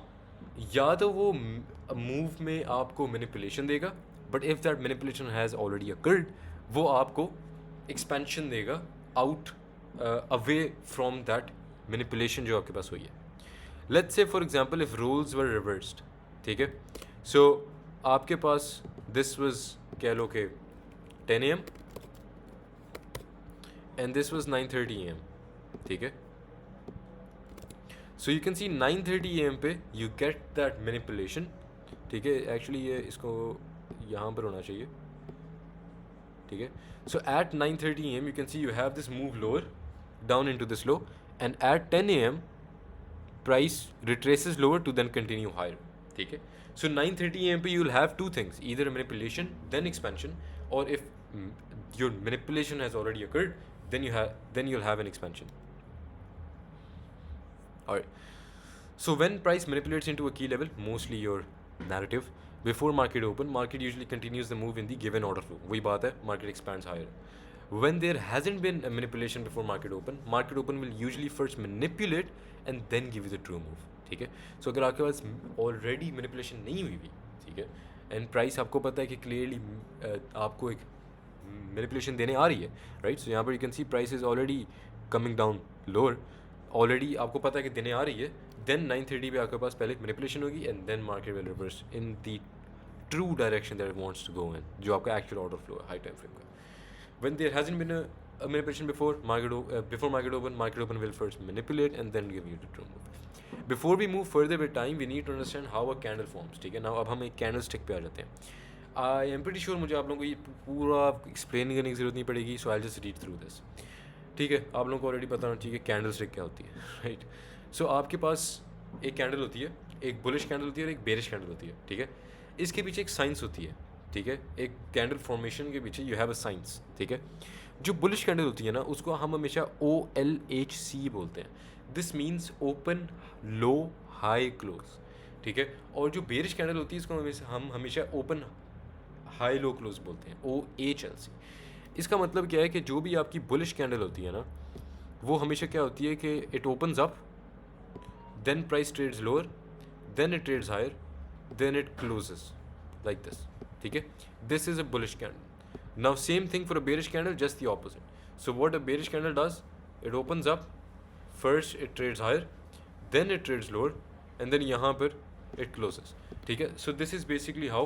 S1: या तो वो मूव में आपको मैनिपुलेशन देगा, but if that manipulation has already occurred, वो आपको एक्सपेंशन देगा out away from that manipulation जो आपके पास हुई है. Let's say for example if roles were reversed. ठीक है. सो आपके पास दिस वाज कह लो कि 10 AM and this was 9:30 AM. ठीक है. So you can C 9:30 AM पे यू गेट दैट मैनिपुलेशन. ठीक है. एक्चुअली ये इसको यहाँ पर होना चाहिए. ठीक है. So at 9:30 AM you can see you have this move lower down into this low and at 10 AM price retraces lower to then continue higher. ठीक है. So 9:30 AM पे you will have two things, either manipulation then expansion, or if your manipulation has already occurred then you'll have an expansion. Alright. So when price manipulates into a key level, mostly your narrative, before market open, market usually continues the move in the given order flow. वही बात है, market expands higher. When there hasn't been a manipulation before market open will usually first manipulate and then give you the true move. ठीक है. So अगर आपके पास already manipulation नहीं हुई भी, ठीक है, and price आपको पता है कि clearly आपको एक manipulation देने आ रही है, right? So यहाँ पर you can see price is already coming down lower. Already आपको पता है कि देने आ रही है, then 9:30 पे आपके पास पहले manipulation होगी and then market will reverse in the true direction that it wants to go in, जो आपका actual order flow है high time frame का. When there hasn't been a manipulation before market open will first manipulate and then give you the true move. Before we move further with time, we need to understand how a candle forms. ठीक है. Now अब हम एक candlestick पे आ जाते हैं. I am pretty sure मुझे आप लोगों को ये पूरा explain करने की ज़रूरत नहीं पड़ेगी, so I'll just read through this. ठीक है. आप लोगों को ऑलरेडी पता होना चाहिए कैंडलस्टिक क्या होती है, राइट. सो आपके पास एक कैंडल होती है, एक बुलिश कैंडल होती है और एक बेरिश कैंडल होती है. ठीक है. इसके पीछे एक साइंस होती है. ठीक है. एक कैंडल फॉर्मेशन के पीछे यू हैव अ साइंस. ठीक है. जो बुलिश कैंडल होती है ना, उसको हम हमेशा OLHC बोलते हैं. This means open low high close. ठीक है. और जो बेरिश कैंडल होती है इसको हम हमेशा ओपन हाई लो क्लोज बोलते हैं, OHLC. इसका मतलब क्या है कि जो भी आपकी बुलिश कैंडल होती है ना, वो हमेशा क्या होती है कि it opens up then price trades lower, then it trades higher, then it closes like this. ठीक है, this is a bullish candle. Now same thing for a bearish candle, just the opposite. So what a bearish candle does, it opens up, first it trades higher, then it trades lower, and then यहाँ पर it closes. ठीक है, so this is basically how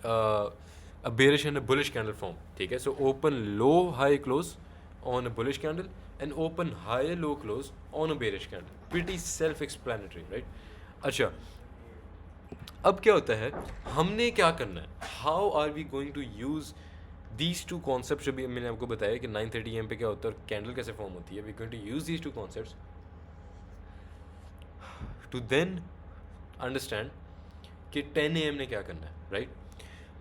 S1: a bearish and a bullish candle form. ठीक है, so open low high close on a bullish candle and open high low close on a bearish candle. Pretty self explanatory, right? अच्छा, अब क्या होता है, हमने क्या करना है, how are we going to use these two concept. अभी मैंने आपको बताया कि 9:30 AM पे क्या होता है और कैंडल कैसे फॉर्म होती है. We going to use these two concepts to then understand कि 10 AM ने क्या करना है, right?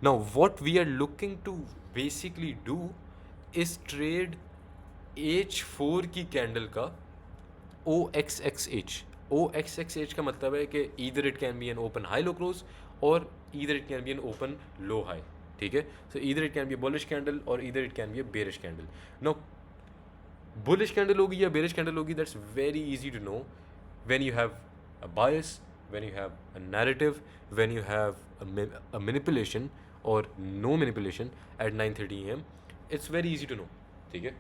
S1: Now what we are looking to basically do is trade H4 की कैंडल का OXXH. OXXH का मतलब है कि either it can be an open high low close or either it can be an open low high. ठीक है, so either it can be a bullish candle or either it can be a bearish candle. Now bullish candle होगी या bearish candle होगी, that's very easy to know when you have a bias, when you have a narrative, when you have a manipulation or no manipulation at 9:30 AM. It's very easy to know. ठीक है,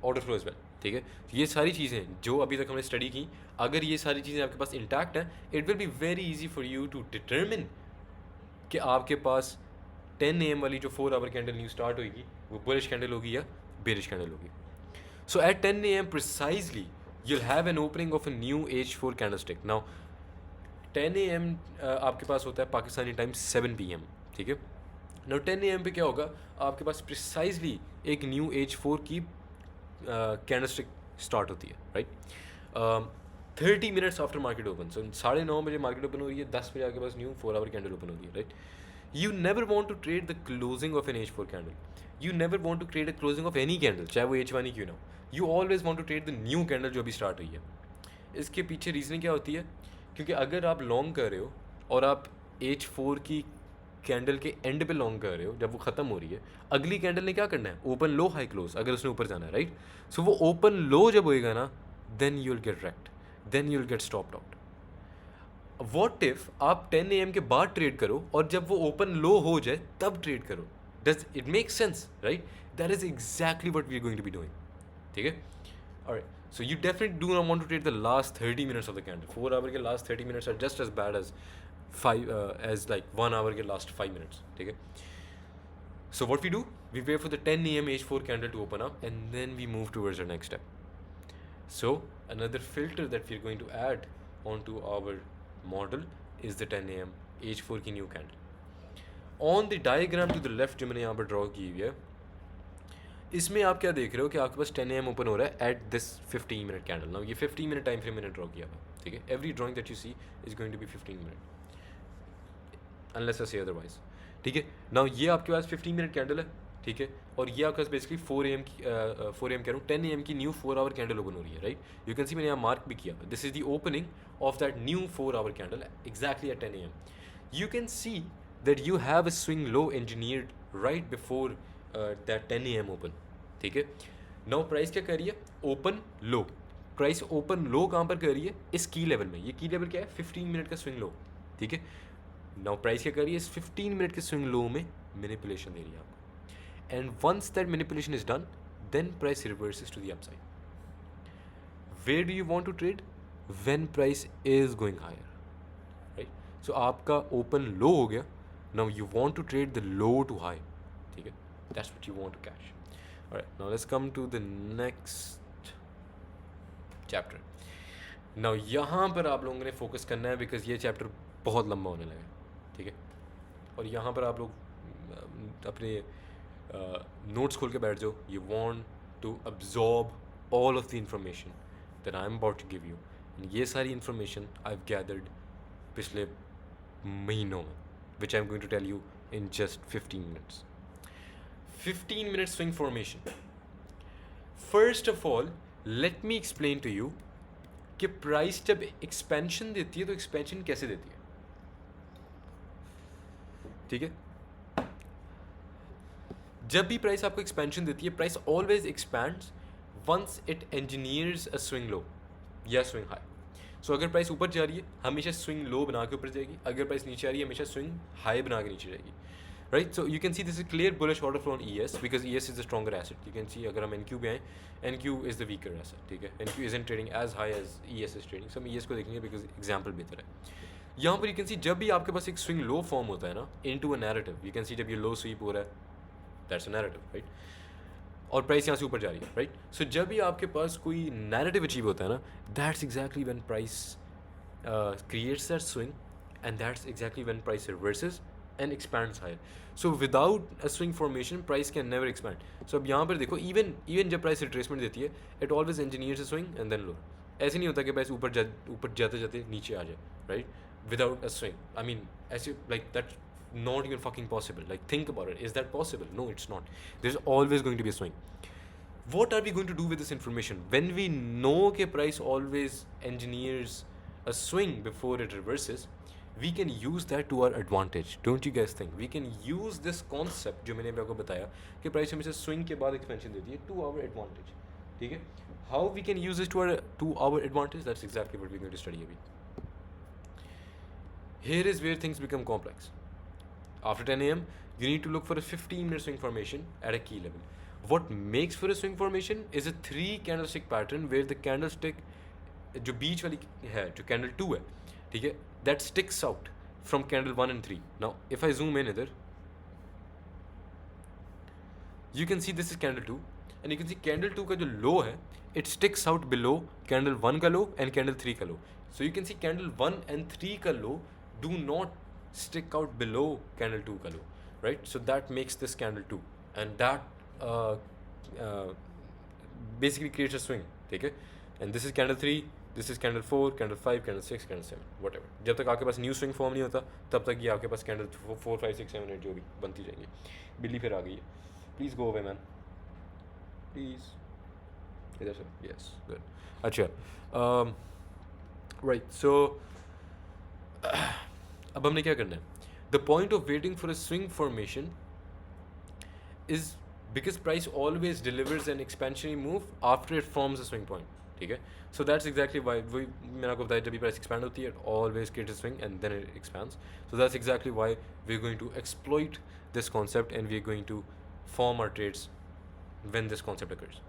S1: order flow is well. ठीक है, ये सारी चीज़ें जो अभी तक हमने स्टडी की, अगर ये सारी चीज़ें आपके पास इंटैक्ट हैं, it will be very easy for you to determine कि आपके पास 10 AM वाली जो 4 आवर कैंडल न्यू स्टार्ट होगी वो बुलिश कैंडल होगी या बेरिश कैंडल होगी. So at 10 AM precisely you'll have an opening of a new H4 candlestick. Now 10 AM आपके पास होता है पाकिस्तानी टाइम 7 PM. ठीक है, now 10 AM पे क्या होगा, आपके पास प्रिसाइजली एक न्यू H4 की कैंडलस्टिक स्टार्ट होती है, right? 30 minutes after market open. So 9:30 बजे मार्केट ओपन हो रही है, 10 बजे आपके पास न्यू 4 आवर कैंडल ओपन होती है, right? You never want to trade the closing of an H4 candle. You never want to trade the closing of any candle, चाहे वो H1 ही क्यों ना हो. You always want to trade the new candle जो अभी start हुई है. इसके पीछे रीज़न क्या होती है, क्योंकि अगर आप लॉन्ग कर रहे हो और आप H4 की कैंडल के एंड पे लॉन्ग कर रहे हो, जब वो ख़त्म हो रही है, अगली कैंडल ने क्या करना है, ओपन लो हाई क्लोज, अगर उसने ऊपर जाना है, राइट? सो वो ओपन लो जब होएगा ना, then you will get wrecked, then you will get stopped out. What if आप 10 AM के बाद ट्रेड करो और जब वो ओपन लो हो जाए तब ट्रेड करो? Does it make sense, right? That is exactly what we are going to be doing. ठीक है, alright. So you definitely do not want to trade the last 30 minutes of the candle. 4 hour के last 30 minutes are just as bad as like 1 hour के last 5 minutes. ठीक है. So what we do, we wait for the 10 AM H4 candle to open up and then we move towards our next step. So another filter that we're going to add onto our model is the 10 AM H4 की new candle. On the diagram to the left जो मैंने यहाँ पर draw की हुई है, इसमें आप क्या देख रहे हो कि आपके पास 10 AM ओपन हो रहा है at this 15 minute candle. Now ये 15 मिनट टाइम फ्रेम मैंने ड्रॉ किया था. ठीक है, every drawing that you see is going to be 15 minute unless I say otherwise. ठीक है, नाउ ये आपके पास 15 मिनट कैंडल है. ठीक है, और ये आपके पास बेसिकली 4 AM की 4 AM कह रहा हूँ 10 AM की न्यू 4 आवर कैंडल ओपन हो रही है, राइट? यू कैन सी मैंने यहाँ मार्क भी किया. This is the opening of that new 4 hour candle exactly at 10 AM. You can see that you have a swing low engineered right before that 10 AM open. ठीक है, now price क्या कर रही है, ओपन लो. Price open low कहाँ पर कर रही है, इस की लेवल में. ये की लेवल क्या है, 15 मिनट का स्विंग लो. ठीक है, नाउ प्राइस क्या कर रही है, इस 15 मिनट के स्विंग लो में मैनिपुलेशन दे रही है आपको. And once that manipulation is done, then price reverses to the upside. Where do you want to trade, when price is going higher, right? So आपका ओपन लो हो गया, now you want to trade the low to high. ठीक है, that's what you want to catch. Alright, now let's come to the next chapter. Now यहाँ पर आप लोगों ने फोकस करना है बिकॉज ये चैप्टर बहुत लंबा होने लगा. ठीक है, और यहाँ पर आप लोग अपने नोट्स खोल के बैठ जाओ. You want to absorb all of the information that I am about to give you. ये सारी इंफॉर्मेशन आई हैव गैदर्ड पिछले महीनों में, which I am going to tell you in just 15 minutes. 15 minute swing formation. First of all, let me explain to you कि price जब expansion देती है तो एक्सपेंशन कैसे देती है. ठीक है, जब भी प्राइस आपको एक्सपेंशन देती है, price always expands once it engineers a swing low या स्विंग हाई. सो अगर प्राइस ऊपर जा रही है हमेशा स्विंग लो बना के ऊपर जाएगी, अगर प्राइस नीचे आ रही है हमेशा स्विंग हाई बना के नीचे जाएगी, right. So you can see this is clear bullish order flow on ES because ES is the stronger asset. You can see अगर हम NQ पे आए, NQ is the weaker asset, ठीक है. NQ is in trading as high as ES is trading. So हम ES को देखेंगे because example बेहतर है. यहाँ पर यू कैन सी जब भी आपके पास एक स्विंग लो फॉर्म होता है ना into a narrative, you can सी जब ये लो स्वीप हो रहा है दैट्स अ नैरेटिव, राइट. और प्राइस यहाँ से ऊपर जा रही है, राइट. सो जब भी आपके पास कोई नैरेटिव अचीव होता है ना that's exactly when price creates that swing, and that's exactly when price reverses and expands higher. So without a swing formation price can never expand. So अब यहाँ पर देखो even जब price retracement देती है it always engineers a swing and then lower. ऐसे नहीं होता कि price ऊपर जाते जाते नीचे आ जाए, right, without a swing. I mean ऐसे like that's not even fucking possible. Like think about it, is that possible? No, it's not. There's always going to be a swing. What are we going to do with this information when we know कि price always engineers a swing before it reverses? We can use that to our advantage. Don't you guys think we can use this concept जो मैंने अभी आपको बताया कि price हमेशा swing के बाद expansion देती है to our advantage, ठीक है. How we can use this to our advantage? That's exactly what we're going to study अभी. Here is where things become complex. After 10 a.m. you need to look for a 15-minute swing formation at a key level. What makes for a swing formation is a 3 candlestick pattern where the candlestick जो बीच वाली है जो candle 2 है, ठीक है, that sticks out from candle 1 and 3. Now if I zoom in इधर you can see this is candle 2 and you can see candle 2 का जो लो है it sticks out below candle 1 का लो एंड कैंडल 3 का low. So you can see candle 1 and 3 का low do not stick out below candle 2 का low, right. So that makes this candle 2 and that basically creates a swing, ठीक है. And this is candle 3, this is candle 4, candle 5, candle 6, candle 7, whatever. जब तक आपके पास new swing form नहीं होता तब तक ये आपके पास कैंडल 4, 5, 6, 7, 8 जो भी बनती जाएंगी. बिल्ली फिर आ गई है, please go away man, please. इधर से, यस, गुड. अच्छा, राइट. सो अब हमने क्या करना है? The point of waiting for a swing formation is because price always delivers an expansionary move after it forms a swing point, ठीक है. So that's exactly why मैंने आपको बताया जब भी price expand होती है it always creates a swing and then it expands. So that's exactly why we're going to exploit this concept and we're going to form our trades when this concept occurs.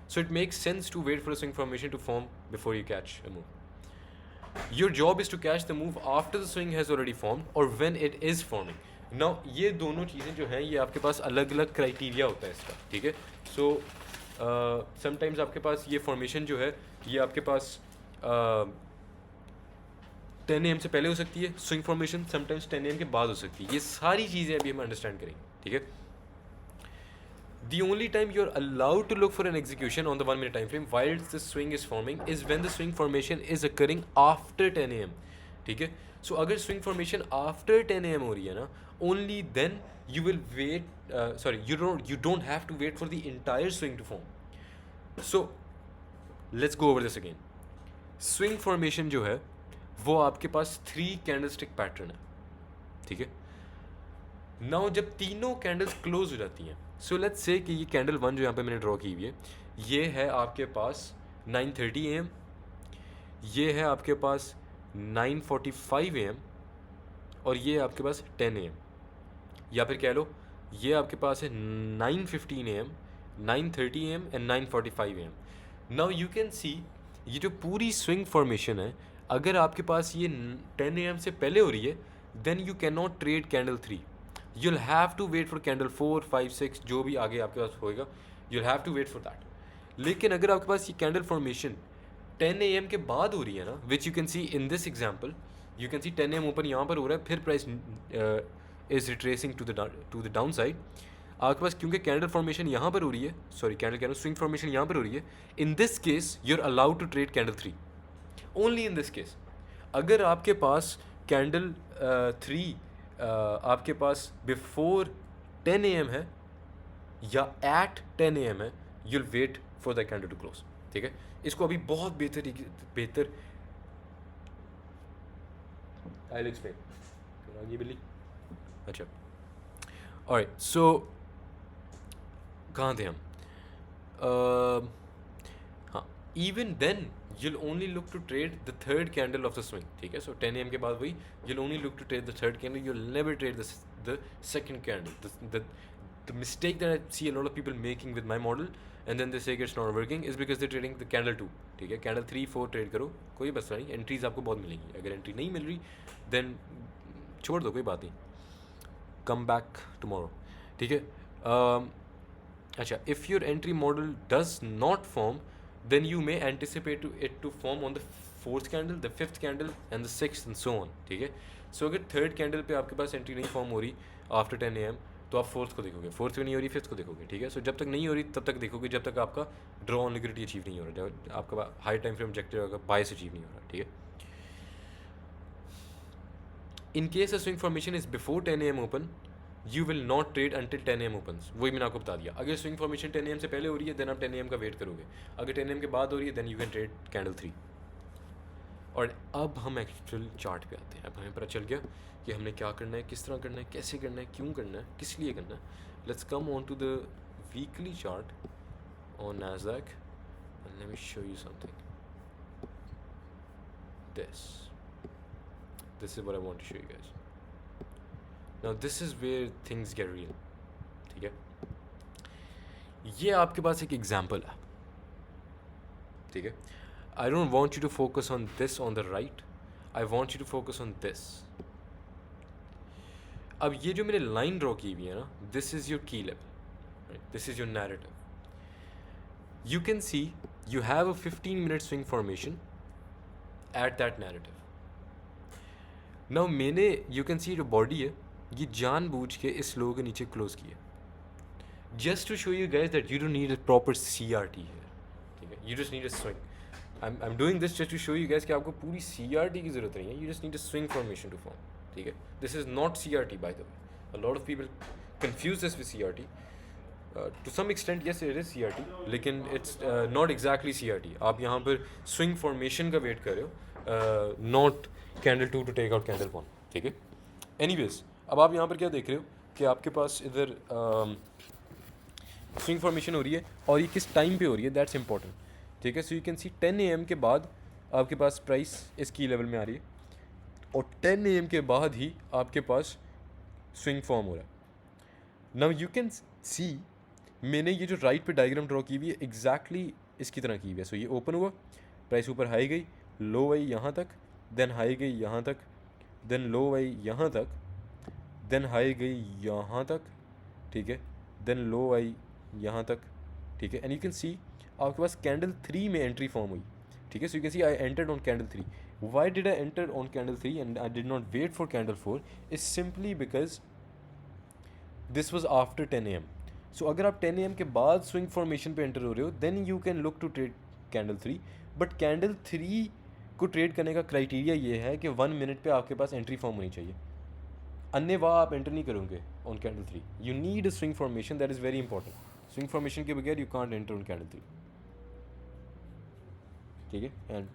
S1: So it makes sense to wait for a swing formation to form before you catch a move. Your job is to catch the move after the swing has already formed or when it is forming. Now ये दोनों चीज़ें जो हैं ये आपके पास अलग अलग criteria होता है इसका, ठीक है. सो समटाइम्स आपके पास ये फॉर्मेशन जो है ये आपके पास 10 AM से पहले हो सकती है स्विंग फॉर्मेशन, समटाइम्स 10 AM के बाद हो सकती है. ये सारी चीज़ें अभी हम अंडरस्टैंड करेंगे, ठीक है. The only time you're allowed to look for an execution on the 1 minute time frame while the swing is forming is when the swing formation is occurring after 10 AM, ठीक है. So अगर swing formation after 10 AM हो रही है ना only then you will wait, you don't have to wait for the entire swing to form. So let's go over this again. Swing formation जो है वो आपके पास 3 candlestick pattern है, ठीक है. Now जब तीनों कैंडल्स क्लोज हो जाती हैं, सो लेट्स से कि ये कैंडल 1 जो यहाँ पे मैंने ड्रॉ की हुई है ये है आपके पास 9:30 AM, ये है आपके पास 9:45 AM और ये आपके पास 10 AM, या फिर कह लो ये आपके पास है 9:15 AM, 9:30 AM and 9:45 AM. Now you can see ये जो पूरी स्विंग फॉर्मेशन है अगर आपके पास ये 10 AM से पहले हो रही है then you can not trade candle 3. you'll have to wait for candle 4, 5, 6 जो भी आगे आपके पास होएगा you'll have to wait for that. लेकिन अगर आपके पास ये कैंडल फॉर्मेशन 10 AM के बाद हो रही है ना which you can see in this example, you can see 10 AM ऊपर यहाँ पर हो रहा है फिर price is retracing to the downside. आपके पास क्योंकि कैंडल फॉर्मेशन यहाँ पर हो रही है, सॉरी कैंडल स्विंग फॉर्मेशन यहाँ पर हो रही है, इन this case you're allowed to trade candle 3 only in this case. अगर आपके पास कैंडल 3 आपके पास बिफोर 10 AM है या एट 10 AM है you'll wait for the candle to close, ठीक है. इसको अभी बहुत बेहतर I'll explain. आगे बिल्ली. अच्छा, alright, so कहाँ थे हम? हाँ, even then you'll only look to trade the third candle of the swing. ठीक है, so 10 a.m. के बाद वही you'll only look to trade the third candle. You'll never trade the second candle. The mistake that I see a lot of people making with my model and then they say it's not working is because they're trading the candle 2. ठीक है, candle 3 4 trade करो, कोई मसला नहीं, entries आपको बहुत मिलेंगी. अगर एंट्री नहीं मिल रही देन छोड़ दो, कोई बात नहीं, कम बैक टुमारो. ठीक है. अच्छा, if your entry model does not form, then you may anticipate it to form on the fourth candle, the fifth candle and the sixth and so on. ठीक है. सो अगर थर्ड कैंडल पे आपके पास entry नहीं form हो रही after 10 AM, तो आप फोर्थ को देखोगे, फोर्थ भी नहीं हो रही, फिफ्थ को देखोगे. ठीक है. सो जब तक नहीं हो रही तब तक देखोगे, जब तक आपका ड्रॉ ऑन लिक्विडिटी अचीव नहीं हो रहा, जब आपका हाई टाइम फ्रेम ऑब्जेक्टिव का बायस अचीव नहीं हो रहा. ठीक है. In case a swing formation is before 10 AM open, you will not trade until 10 AM opens. वही मैंने आपको बता दिया. अगर स्विंग फॉर्मेशन 10 AM से पहले हो रही है देन आप 10 AM का वेट करोगे. अगर 10 AM के बाद हो रही है then you can trade candle 3. और अब हम एक्चुअल चार्ट पे आते हैं. अब हमें पता चल गया कि हमने क्या करना है, किस तरह करना है, कैसे करना है, क्यों करना है, किस लिए करना है. Let's come on to the weekly chart on Nasdaq and let me show you something. This is what I want to show you guys. Now this is where things get real. ठीक है. ये आपके पास एक example है. ठीक है. I don't want you to focus on this on the right. I want you to focus on this. अब ये जो मैंने लाइन ड्रॉ की हुई है ना, this is your key level. Right? This is your narrative. You can see you have a 15-minute swing formation at that narrative. Now मैंने you can see जो बॉडी है ये जानबूझ के इस लो के नीचे क्लोज किया, just to show you guys that you don't need a proper CRT here. ठीक है. You just need a swing. I'm doing this just to show you guys कि आपको पूरी CRT की ज़रूरत नहीं है. You just need a swing formation to form. ठीक है. This is not CRT by the way. A lot of people confuse this with CRT. To some extent yes it is CRT, लेकिन it's not exactly CRT. आप यहाँ पर swing formation का wait कर रहे हो, not candle 2 to take out candle 1. ठीक है. Anyways, अब आप यहाँ पर क्या देख रहे हो कि आपके पास इधर स्विंग फॉर्मेशन हो रही है और ये किस टाइम पे हो रही है, दैट्स इंपॉर्टेंट. ठीक है. So you can see 10 AM के बाद आपके पास प्राइस इस की लेवल में आ रही है और 10 AM के बाद ही आपके पास स्विंग फॉर्म हो रहा है. नाउ यू कैन सी मैंने ये जो राइट पे डायग्राम ड्रॉ की हुई है एग्जैक्टली इसकी तरह की हुई है. सो ये ओपन हुआ, प्राइस ऊपर हाई गई, लो आई यहाँ तक, देन हाई गई यहाँ तक, देन लो आई यहाँ तक, देन हाई गई यहाँ तक. ठीक है. देन लो आई यहाँ तक. ठीक है. एंड यू कैन सी आपके पास कैंडल 3 में एंट्री फॉर्म हुई. ठीक है. So you can see I entered on candle 3. Why did I enter on candle 3 and I did not wait for candle 4 is simply because this was after 10 AM. So अगर आप 10 AM के बाद swing formation पे enter हो रहे हो then you can look to trade candle 3. But candle 3 को trade करने का क्राइटेरिया ये है कि 1 मिनट पे आपके पास एंट्री फॉर्म होनी चाहिए, अन्यथा आप एंटर नहीं करोगे on candle 3. You need a swing formation, that is very important. Swing formation के बगैर you can't enter on candle 3. ठीक है. एंड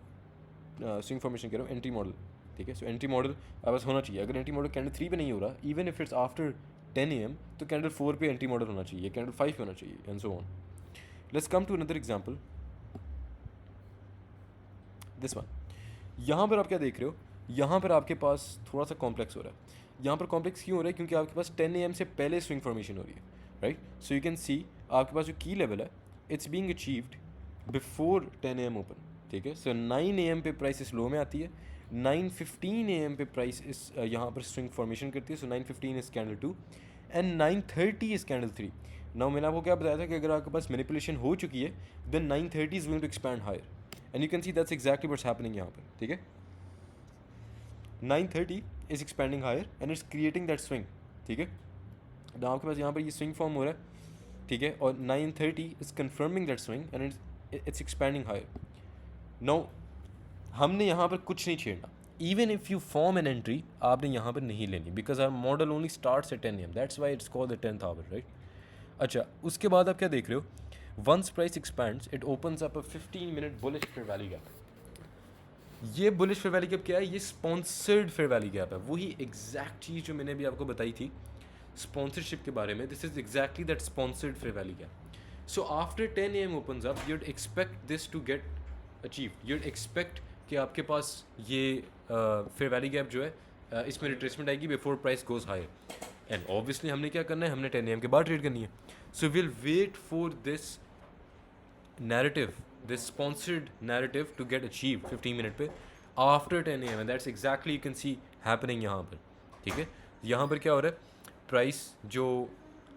S1: स्विंग फॉर्मेशन कह रहा हूँ एंट्री मॉडल. ठीक है. सो एंट्री मॉडल आपके पास होना चाहिए. अगर एंट्री मॉडल कैंडल 3 पे नहीं हो रहा, even if it's after 10 AM, तो कैंडल 4 पे एंट्री मॉडल होना चाहिए, कैंडल 5 पे होना चाहिए, and so on. Let's come to another example, this one. यहाँ पर आप क्या देख रहे हो, यहाँ पर आपके पास थोड़ा सा कॉम्प्लेक्स हो रहा है. यहाँ पर कॉम्प्लेक्स क्यों हो रहा है, क्योंकि आपके पास 10 AM से पहले स्विंग फॉर्मेशन हो रही है. राइट. सो यू कैन सी आपके पास जो की लेवल है it's being achieved before 10 AM open. ठीक है. सो 9 AM पे प्राइस इस लो में आती है, 9:15 AM पे प्राइस इस यहाँ पर स्विंग फॉर्मेशन करती है. सो 9:15 is candle 2 and 9:30 is candle 3. Now मैंने आपको क्या बताया था कि अगर आपके पास मैनिपुलेशन हो चुकी है then 9:30 is going to expand higher, and you can see that's exactly what's happening यहाँ पर. ठीक है. 9:30 is expanding higher and it's creating that swing. ठीक है. नाउ आपके पास यहाँ पर ये स्विंग फॉर्म हो रहा है. ठीक है. और 9:30 is confirming that swing and it's expanding higher. Now हमने यहाँ पर कुछ नहीं छेड़ना. Even if you form an entry आपने यहाँ पर नहीं लेनी, because our model only starts at 10 AM. That's why it's called the 10th hour. Right. अच्छा, उसके बाद आप क्या देख रहे हो, once price expands it opens up a 15-minute bullish fair value gap. ये बुलिश फेयर वैल्यू गैप क्या है, ये स्पॉन्सर्ड फेयर वैल्यू गैप है. वही एग्जैक्ट चीज़ जो मैंने अभी आपको बताई थी स्पॉन्सरशिप के बारे में. This is exactly that sponsored fair value gap. So after 10 AM opens up, you'd expect this to get
S2: achieve, you'd expect कि आपके पास ये फेयर वैल्यू गैप जो है इसमें रिट्रेसमेंट आएगी before price goes higher, and obviously हमने क्या करना है, हमने 10 AM के बाद ट्रेड करनी है. So will wait for this narrative, this sponsored narrative to get achieved 15 minute पे after 10 AM, and that's exactly you can see happening यहाँ पर. ठीक है, यहाँ पर क्या हो रहा है, प्राइस जो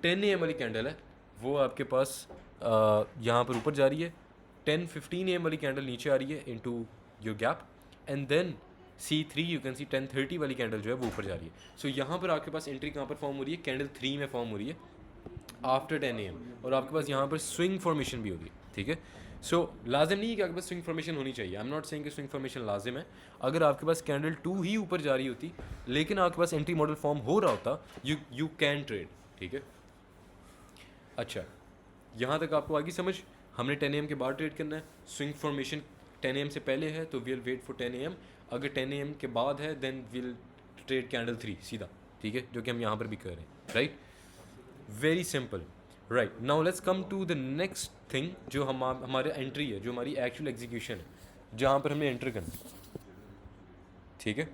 S2: 10 AM वाली कैंडल है वो आपके पास यहाँ पर ऊपर जा रही है, 10-15 AM वाली कैंडल नीचे आ रही है into your gap, and then C3 you can see 10:30 वाली कैंडल जो है वो ऊपर जा रही है. सो यहाँ पर आपके पास एंट्री कहाँ पर फॉर्म हो रही है, कैंडल 3 में फॉर्म हो रही है आफ्टर 10 AM, और आपके पास यहाँ पर स्विंग फॉर्मेशन भी होगी. ठीक है, सो लाजिम नहीं है कि आपके पास स्विंग फॉर्मेशन होनी चाहिए, आई एम नॉट सेइंग कि स्विंग फॉर्मेशन लाजिम है. अगर आपके पास कैंडल 2 ही ऊपर जा रही होती लेकिन आपके पास एंट्री मॉडल फॉर्म हो रहा होता, यू कैन ट्रेड. ठीक है, अच्छा यहाँ तक आपको आगे समझ. हमने 10 AM के बाद ट्रेड करना है, स्विंग फॉर्मेशन 10 AM से पहले है तो वील वेट फॉर 10 AM, अगर 10 AM के बाद है देन वील ट्रेड कैंडल 3 सीधा. ठीक है, जो कि हम यहाँ पर भी कर रहे हैं. Right, very simple. Right, now let's come to the next thing जो हमारे एंट्री है, जो हमारी एक्चुअल एग्जीक्यूशन है, जहाँ पर हमें एंटर करना है. ठीक है,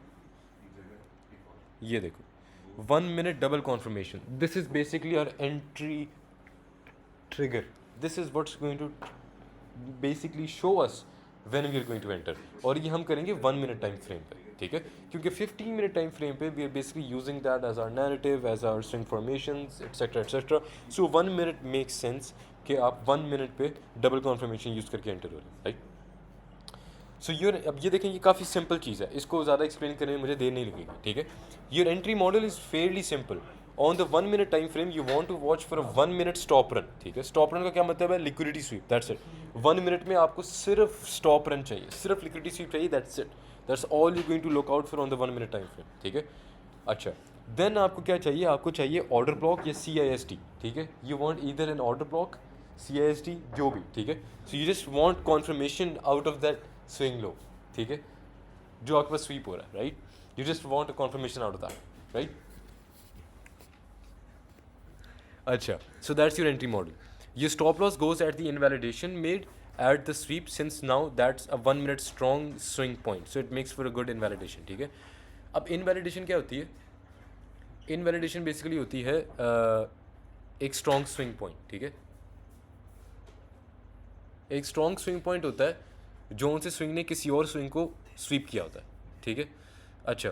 S2: ये देखो 1 minute double confirmation, this is basically our entry trigger. This is what's going to basically show us when we are going to enter, और ये हम करेंगे 1 minute टाइम फ्रेम पे. ठीक है, क्योंकि 15 minute टाइम फ्रेम पे we are basically using that as our narrative, as our swing formations etcetera etcetera. So 1 minute makes sense कि आप 1 minute पे डबल कॉन्फर्मेशन यूज़ करके एंटर हो रहे हैं. राइट, सो योर, अब ये देखें, ये काफ़ी सिंपल चीज़ है, इसको ज़्यादा एक्सप्लेन करने में मुझे देर नहीं लगेगी. ठीक है, your entry model is fairly simple. On the 1 minute time frame you want to watch for a 1 minute stop run. ठीक है, स्टॉप रन का क्या मतलब है, liquidity sweep, that's it. 1 minute में आपको सिर्फ स्टॉप रन चाहिए, सिर्फ लिक्विडिटी स्वीप चाहिए, that's it. That's all you going to look out for on the 1 minute time frame. ठीक है, अच्छा देन आपको क्या चाहिए, आपको चाहिए ऑर्डर ब्लॉक या CIST. ठीक है, you want either an order block, CIST, जो भी. ठीक है, so you just want confirmation out of that swing low. ठीक है, जो आपके पास स्वीप हो रहा है. Right, you just want a confirmation out of that. Right, अच्छा, so that's your entry model. Your stop loss goes at the invalidation made at the sweep, since now that's a 1 minute strong swing point, so it makes for a good invalidation. ठीक है, अब invalidation क्या होती है, invalidation basically होती है एक strong swing point. ठीक है, एक स्ट्रॉन्ग स्विंग पॉइंट होता है जो उनसे स्विंग ने किसी और स्विंग को स्वीप किया होता है. ठीक है, अच्छा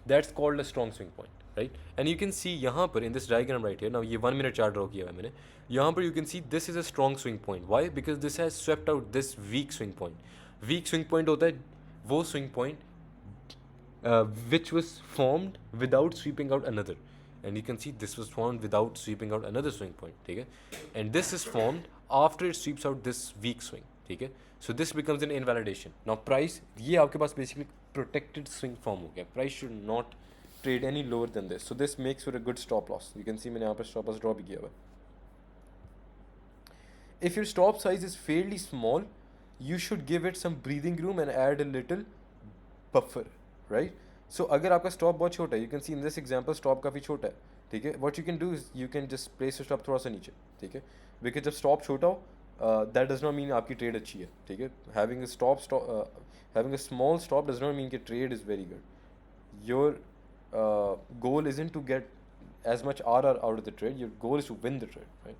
S2: that's called a strong swing point. Right, and you can see यहाँ पर in this diagram right here, now ये 1 minute चार्ट ड्रॉ किया हुआ है मैंने. यहाँ पर you can see this is a strong swing point. Why, because this has swept out this weak swing point. Weak swing point होता है वो swing point which was formed without sweeping out another, and you can see this was formed without sweeping out another swing point. ठीक है, and this is formed after it sweeps out this weak swing. ठीक है, so this becomes an invalidation. Now price, ये आपके पास basically protected swing form हो गया. Price should not trade any lower than this, so this makes for a good stop loss. You can see मैंने यहाँ पर stop loss draw भी किया हुआ है. If your stop size is fairly small, you should give it some breathing room and add a little buffer. Right, so अगर आपका stop बहुत छोटा है, you can see in this example stop काफ़ी छोटा है. ठीक है, what you can do is you can just place stop थोड़ा सा नीचे. ठीक है, बिकॉज जब स्टॉप छोटा हो दैट डज नॉट मीन आपकी ट्रेड अच्छी है. ठीक है, having having a small stop does not mean कि trade is very good. Your goal isn't to get as much RR out of the trade, your goal is to win the trade. Right,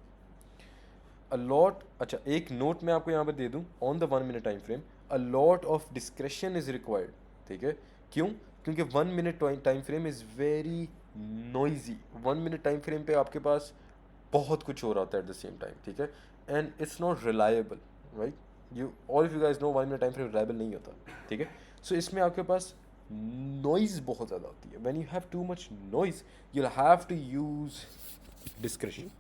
S2: a lot, अच्छा एक note मैं आपको यहाँ पर दे दूँ, on the 1 minute time frame a lot of discretion is required. ठीक है, क्यों, क्योंकि 1 minute time frame is very noisy. 1 minute time frame पे आपके पास बहुत कुछ हो रहा होता है एट द सेम टाइम. ठीक है, and it's not reliable. Right, you all of you guys know 1 minute time frame reliable नहीं होता. ठीक है, सो इसमें आपके पास नॉइज़ बहुत ज़्यादा होती है. When you have too much noise you will have to use discretion.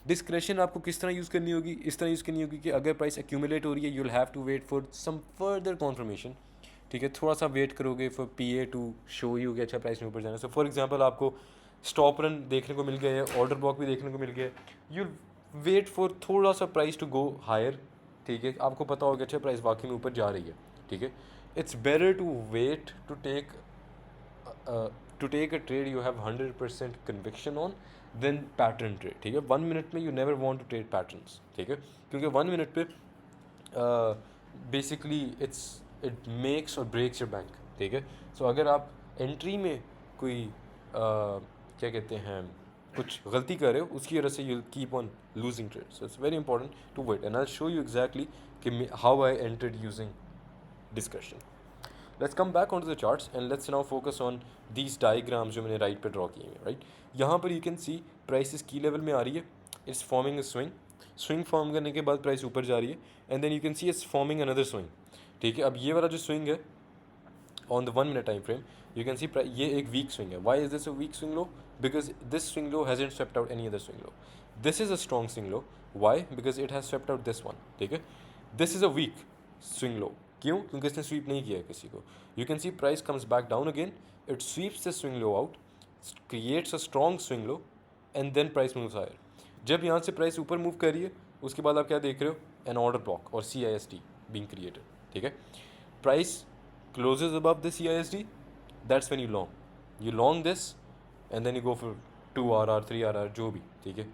S2: Discretion आपको किस तरह यूज़ करनी होगी, इस तरह यूज़ करनी होगी कि अगर प्राइस एक्यूमुलेट हो रही है you will have to wait for some further confirmation. ठीक है, थोड़ा सा वेट करोगे for PA to show you कि अच्छा प्राइस में ऊपर जाना. सो फॉर एग्जांपल आपको स्टॉप रन देखने को मिल गया है, ऑर्डर ब्लॉक भी देखने को मिल गया है, यू वेट फॉर थोड़ा सा प्राइस टू गो हायर. ठीक है, आपको पता होगा अच्छा प्राइस वाकई में ऊपर जा रही है. ठीक है, it's better to wait to take a trade you have 100% conviction on then pattern trade. ठीक है, 1 minute में you never want to trade patterns. ठीक है, क्योंकि 1 minute पे बेसिकली इट मेक्स और ब्रेक्स योर बैंक, ठीक है. सो अगर आप एंट्री में कोई क्या कहते हैं कुछ गलती कर रहे हो, उसकी वजह से you keep on losing trade. So it's very important to wait, and I show you exactly कि how I entered using discretion. Let's come back onto the charts and let's now focus on these diagrams जो मैंने right पे draw किए हैं, right. यहाँ पर you can see price key level में आ रही है, it's forming a swing form करने के बाद प्राइस ऊपर जा रही है, and then you can see it's forming another swing, ठीक है. अब ये वाला जो स्विंग है on the 1 minute time frame, you can see ये एक वीक स्विंग है. Why is this a weak swing low? Because this swing low hasn't swept out any other swing low. This is a strong swing low. Why? Because it has swept out this one, ठीक है. This is a weak swing low. क्यों? क्योंकि इसने sweep नहीं किया है किसी को. You can see price comes back down again, it sweeps the swing low out, creates a strong swing low, and then price moves higher. जब यहाँ से प्राइस ऊपर मूव कर रही है, उसके बाद आप क्या देख रहे हो? एन ऑर्डर ब्लॉक और CISD बीइंग क्रिएटेड, ठीक है. Price closes above the CISD, that's when you long this, and then you go for 2 RR 3 RR जो भी, ठीक है.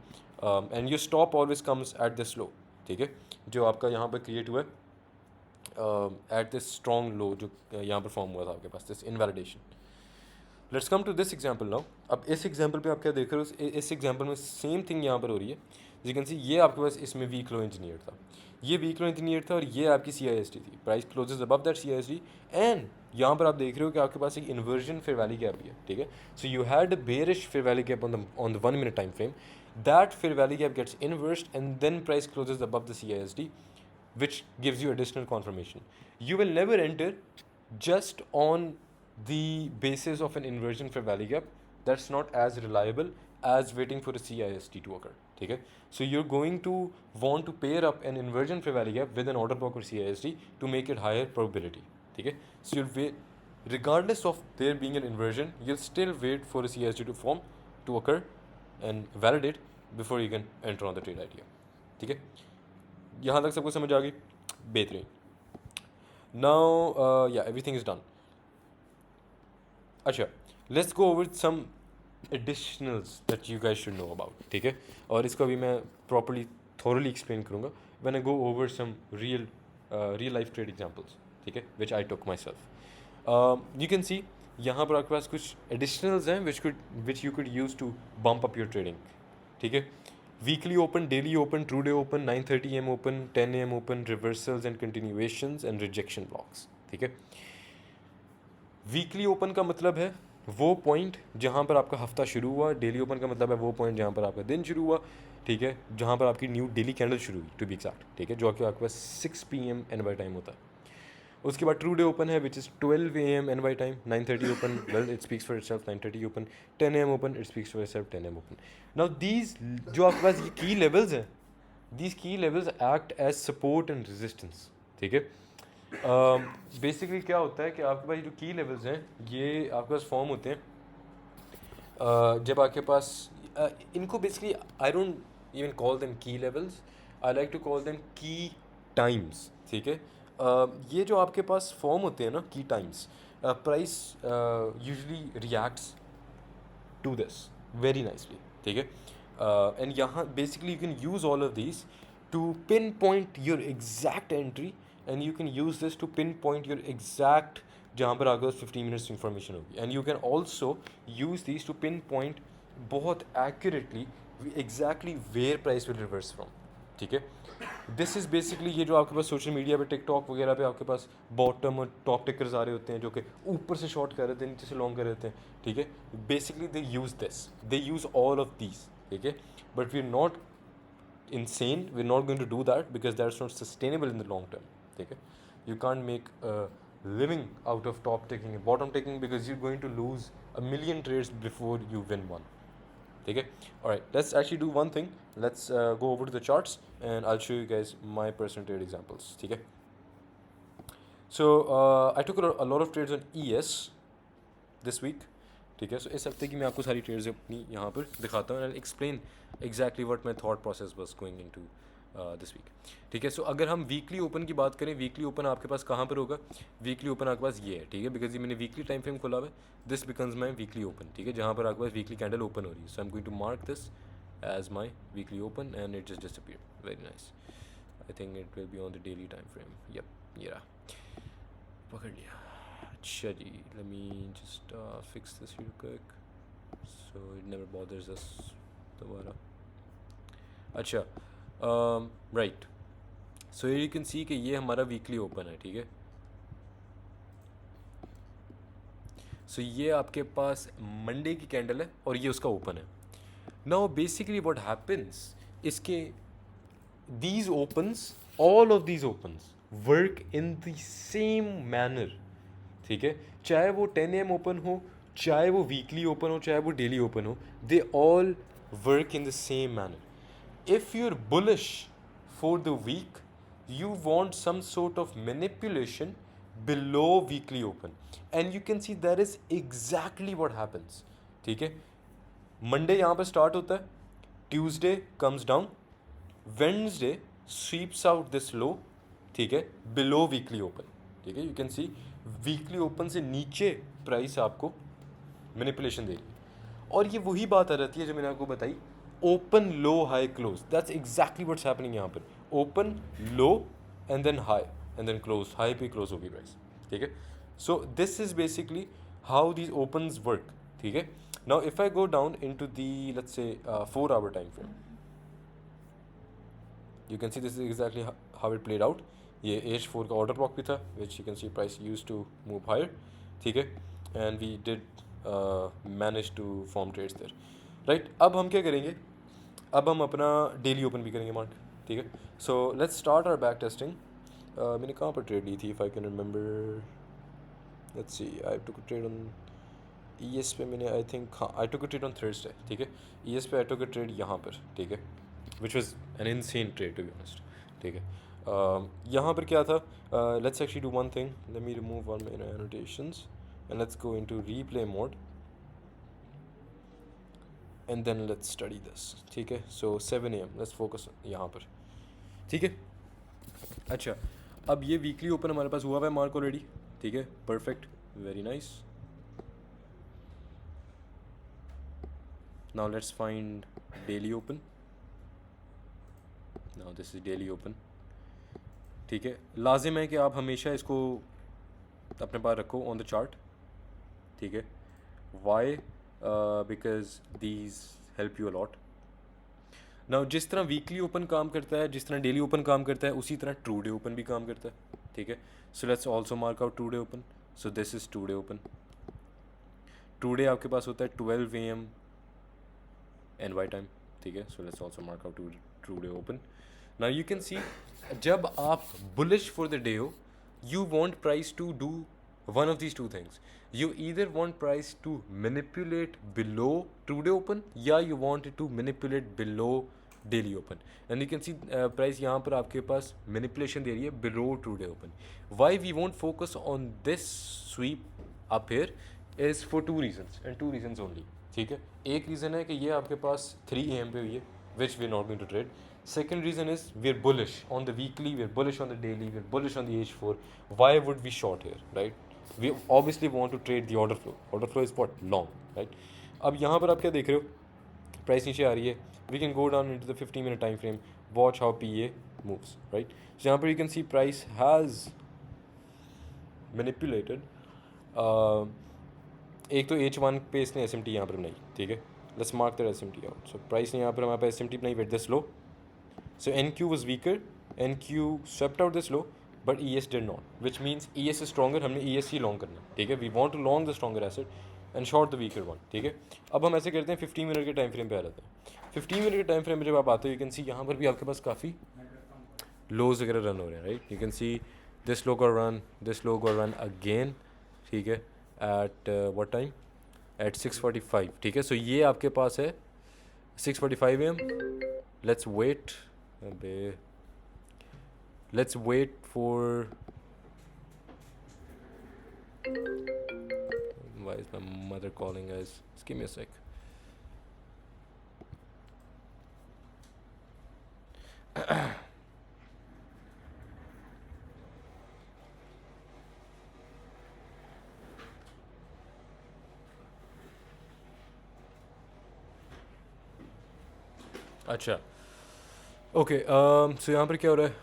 S2: And your stop always comes at this low, ठीक है, जो आपका यहाँ पर क्रिएट हुआ है एट दिस स्ट्रॉन्ग लो जो यहाँ पर फॉर्म हुआ था आपके पास, this invalidation. Let's come to this example now. अब इस एग्जाम्पल पे आप क्या देख रहे हो? इस एग्जाम्पल में सेम थिंग यहाँ पर हो रही है. यू कैन सी ये आपके पास इसमें वीक लो इंजीनियर था, ये वीक लो इंजीनियर था, और ये आपकी CISD थी. Price closes above that CISD, and यहाँ पर आप देख रहे हो कि आपके पास एक इन्वर्जन फेयर वैल्यू गैप भी है, ठीक है. So you had a bearish fair value gap on the 1 minute time frame. That fair value gap gets inversed and then price closes above the CISD, which gives you additional confirmation. You will never enter just on the basis of an inversion fair value gap. That's not as reliable as waiting for a CISD to occur, ठीक है. So you're going to want to pair up an inversion fair value gap with an order block or CISD to make it higher probability, ठीक है. So you'll wait, regardless of there being an inversion, you'll still wait for a CISD to form, to occur and validate before you can enter on the trade idea, ठीक है. यहाँ तक सबको समझ आ गई? बेहतरीन. नाउ या एवरीथिंग इज डन. अच्छा, let's go over some additionals that you guys should know about, ठीक है. और इसको अभी मैं प्रॉपर्ली थॉरली एक्सप्लेन करूँगा when I go over some real life trade examples, ठीक है, which I took myself. You can see यहाँ पर आपके पास कुछ एडिशनल्स हैं which you could use to bump up your trading, ठीक है. Weekly open, daily open, true day open, 9:30 AM open, 10 AM open, reversals and continuations and rejection blocks, ठीक है. वीकली ओपन का मतलब है वो पॉइंट जहाँ पर आपका हफ्ता शुरू हुआ. डेली ओपन का मतलब है वो पॉइंट जहाँ पर आपका दिन शुरू हुआ, ठीक है, जहाँ पर आपकी न्यू डेली कैंडल शुरू हुई, टू बी एक्जैक्ट, ठीक है, जो कि आपके पास 6 PM NY टाइम होता है. उसके बाद ट्रू डे ओपन है which is 12 AM NY time. 9:30 open, well it speaks for itself. 9:30 open. 10 AM open, it speaks for itself. 10 AM open. Now these जो आपके पास ये की लेवल्स हैं, these key levels act as support and resistance, ठीक है. Basically क्या होता है कि आपके पास जो की लेवल्स हैं ये आपके पास फॉर्म होते हैं जब आपके पास इनको basically I don't even call them key levels, I like to call them key times, ठीक है. ये जो आपके पास फॉर्म होते हैं ना key times, price usually reacts to this very nicely, ठीक है. एंड यहाँ basically you can use all of these to pinpoint your exact entry, and you can use this to pinpoint your exact जहाँ पर आपके पास 15 minutes information होगी. And you can also use these to pinpoint बहुत accurately exactly where price will reverse from, ठीक है. This is basically ये जो आपके पास सोशल मीडिया पे टिकटॉक वगैरह पे आपके पास बॉटम और टॉप टिकर्स आ रहे होते हैं जो कि ऊपर से शॉर्ट कर रहे थे, नीचे से लॉन्ग कर रहे थे, ठीक है. Basically they use this, they use all of these, ठीक है. But we are not insane, we're not going to do that because that's not sustainable in the long term, ठीक है. You can't make a living out of top taking and bottom taking because you're going to lose a million trades before you win one, ठीक है. Alright, let's actually do one thing. Let's go over to the charts and I'll show you guys my personal trade examples, ठीक है. So I took a lot of trades on ES this week, ठीक है. सो इस हफ्ते की मैं आपको सारी ट्रेड्स अपनी यहाँ पर दिखाता हूँ and explain exactly what my thought process was going into this week, ठीक है. सो अगर हम वीकली ओपन की बात करें, वीकली ओपन आपके पास कहाँ पर होगा? वीकली ओपन आपके पास ये है, ठीक है, बिकॉज ये मैंने वीकली टाइम फ्रेम खोला हुआ है. This becomes my weekly open, ठीक है, जहाँ पर आपके पास वीकली कैंडल ओपन हो रही है. So I am going to mark this as my weekly open and it just disappeared. Very nice. I think it will be on the daily time frame. Yup. ये रहा, पकड़ लिया। अच्छा जी, let me just fix this real quick so it never bothers us दोबारा। अच्छा, right, so you can see कि ये हमारा वीकली ओपन है, ठीक है। सो ये आपके पास मंडे की कैंडल है और ये उसका ओपन है। नाउ बेसिकली व्हाट हैपेंस, इसके these opens, all of these opens work in the same manner, ठीक है। चाहे वो 10 AM ओपन हो, चाहे वो वीकली ओपन हो, चाहे वो डेली ओपन हो, they all work in the same manner. If you are bullish for the week, you want some sort of manipulation below weekly open, and you can see that is exactly what happens, ठीक है। Monday यहाँ पर start होता है, Tuesday comes down, Wednesday sweeps out this low, ठीक है, below weekly open, ठीक है। You can see weekly open से नीचे प्राइस आपको मैनिपुलेशन दे रही है, और ये वही बात आ जाती है जो मैंने आपको बताई, open low high close, that's exactly what's happening यहाँ पर। Open low and then high and then close, high पे क्लोज होगी प्राइस, ठीक है। So this is basically how these opens work, ठीक है। Now if I go down in to the let's say 4 hour time frame, you can see this is exactly how it played out. ये H4 का order block भी था, which you can see price used to move higher, ठीक है, and we did manage to form trades there, right। अब हम क्या करेंगे, अब हम अपना डेली ओपन भी करेंगे मार्ट, ठीक है। So let's start our back testing. मैंने कहाँ पर ट्रेड ली थी, if I can remember, let's see, I took a trade on ES पे, मैंने आई थिंक, हाँ, I took a trade on Thursday, ठीक है। ES पे आई टुक अ ट्रेड यहाँ पर, ठीक है, which was an insane trade to be honest, ठीक है। यहाँ पर क्या था, let's actually do one thing, let me remove all my annotations and let's go into replay mode and then let's study this, ठीक है। so 7 AM let's focus यहाँ पर, ठीक है। अच्छा, अब ये वीकली ओपन हमारे पास हुआ है मार्क ऑलरेडी, ठीक है, perfect, very nice. Now let's find daily open. Now this is daily open, ठीक है। लाजिम है कि आप हमेशा इसको अपने पास रखो ऑन द चार्ट, ठीक है। Why, because these help you a lot. Now जिस तरह वीकली ओपन काम करता है, जिस तरह डेली ओपन काम करता है, उसी तरह ट्रू डे ओपन भी काम करता है, ठीक है। So let's also mark out true day open. So this is true day open. True day आपके पास होता है 12 AM NY टाइम, ठीक है। So let's also mark out true day open. Now you can सी, जब आप बुलिश फॉर द डे हो, you want price to do one of these two things. You either want price to manipulate below true day open, या you want it to manipulate below daily open. And you can see price यहाँ पर आपके पास manipulation दे रही है below true day open. Why we won't focus on this sweep up here is for two reasons and two reasons only, ठीक है। एक reason है कि ये आपके पास 3 AM पे हुई है, which we're not going to trade. Second reason is we're bullish on the weekly, we're bullish on the daily, we're bullish on the H4. Why would we short here, right? We obviously want to trade the order flow. Order flow is what? Long, right? अब यहाँ पर आप क्या देख रहे हो, price नीचे आ रही है, we can go down into the 15-minute time frame, watch how PA moves, right? So यहाँ पर you can see price has manipulated. एक तो H1 पे इसने SMT यहाँ पर बनाई, ठीक है। Let's mark that SMT out. So price ने यहाँ पर हमारे पास SMT बनाई with this low. So NQ was weaker, NQ swept out this low, but ES did not, which means ES is stronger, हमने ES ही long करना है, ठीक है। We want to long the stronger asset and short the weaker one, ठीक है। अब हम ऐसे करते हैं, 15 मिनट के टाइम फ्रेम पे आ जाते हैं। 15 मिनट के टाइम फ्रेम में जब आप आते हो, यू कैन सी यहाँ पर भी आपके पास काफ़ी लोज वगैरह रन हो रहे हैं, right. You can see this low का रन, दिस लो का रन अगेन, ठीक है, एट व्हाट टाइम, एट 6:45, ठीक है। सो ये आपके पास है 6:45 AM। Let's wait, let's wait for, why is my mother calling, guys? Just give me a sec. अच्छा, ओके, सो यहाँ पर क्या हो रहा है,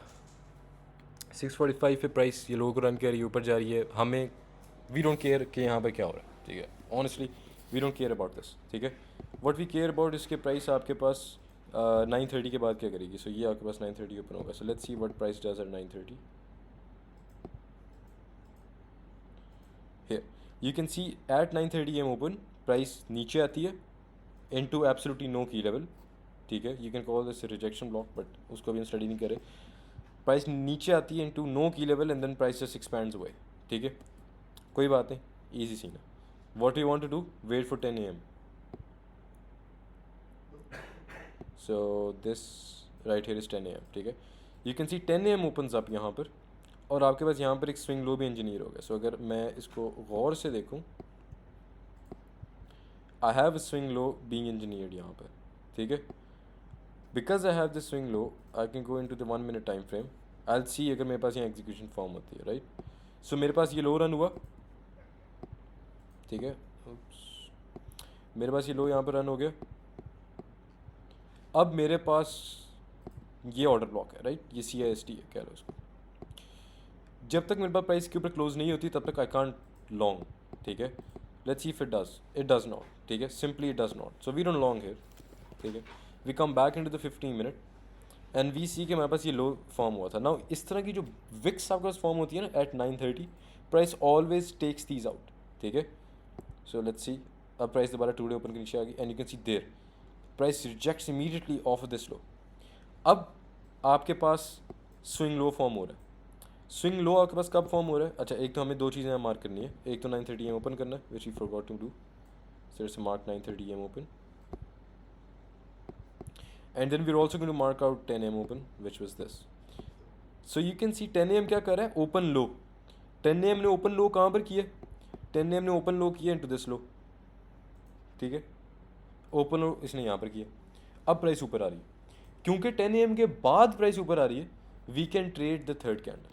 S2: 6:45 पे प्राइस ये लोगों को रन कर रही है, ऊपर जा रही है, हमें वी डोंट केयर कि यहाँ पे क्या हो रहा है, ठीक है, honestly we don't care about this, ठीक है। व्हाट वी केयर अबाउट इसके प्राइस आपके पास 9:30 के बाद क्या करेगी। सो ये आपके पास 9:30 ओपन होगा। So let's see what price does at 9:30। Here you can see at 9:30 AM open price नीचे आती है into absolutely no key level, ठीक है। You can call this rejection block, but उसको भी हम स्टडी नहीं करे। प्राइस नीचे आती है into no key level and then price just expands away, ठीक है, कोई बात नहीं, ईजी सीन है। What you want to do, wait for 10 AM। So this right here is 10 AM, ठीक है। You can see 10 AM opens up यहाँ पर, और आपके पास यहाँ पर एक स्विंग लो भी इंजीनियर हो गया। सो अगर मैं इसको गौर से देखूँ, I have a swing low being engineered यहाँ पर, ठीक है। Because I have this swing low, I can go into the 1 minute time frame। I'll see अगर मेरे पास यहाँ एग्जीक्यूशन फॉर्म होती है, राइट। सो मेरे पास ये लो रन हुआ, ठीक है, मेरे पास ये लो यहाँ पर रन हो गया। अब मेरे पास ये ऑर्डर ब्लॉक है, राइट, ये CIST है, कह लो उसको। जब तक मेरे पास प्राइस के ऊपर क्लोज नहीं होती तब तक आई कांट लॉन्ग, ठीक है। Let's see if it does not, ठीक है, simply it does not, so we don't long here, ठीक है। We come back into the 15 minute and we see कि हमारे पास ये लो फॉर्म हुआ था। नाउ इस तरह की जो विक्स आपके पास फॉर्म होती है ना at 9:30, price always takes these out, ठीक है। सो लेट्स सी, अब प्राइस दोबारा टुडे ओपन के नीचे आ गई and you can see there price rejects immediately off this low. अब आपके पास स्विंग लो फॉर्म हो रहा है। स्विंग लो आपके पास कब फॉर्म हो रहा है? अच्छा, एक तो हमें दो चीज़ें मार्क करनी है। एक तो 9:30 AM ओपन करना है, which we forgot to do, so it's mark 9:30 AM open, and then we are also going to mark out 10 AM open, which was this. So you can see 10 AM क्या कर रहा है, open low. 10 AM ने open low कहाँ पर किया? 10 AM ने open लो किया इनटू दिस लो, ठीक है, ओपन लो इसने यहाँ पर किया। अब प्राइस ऊपर आ रही है, क्योंकि 10 AM के बाद प्राइस ऊपर आ रही है, we can trade the third candle,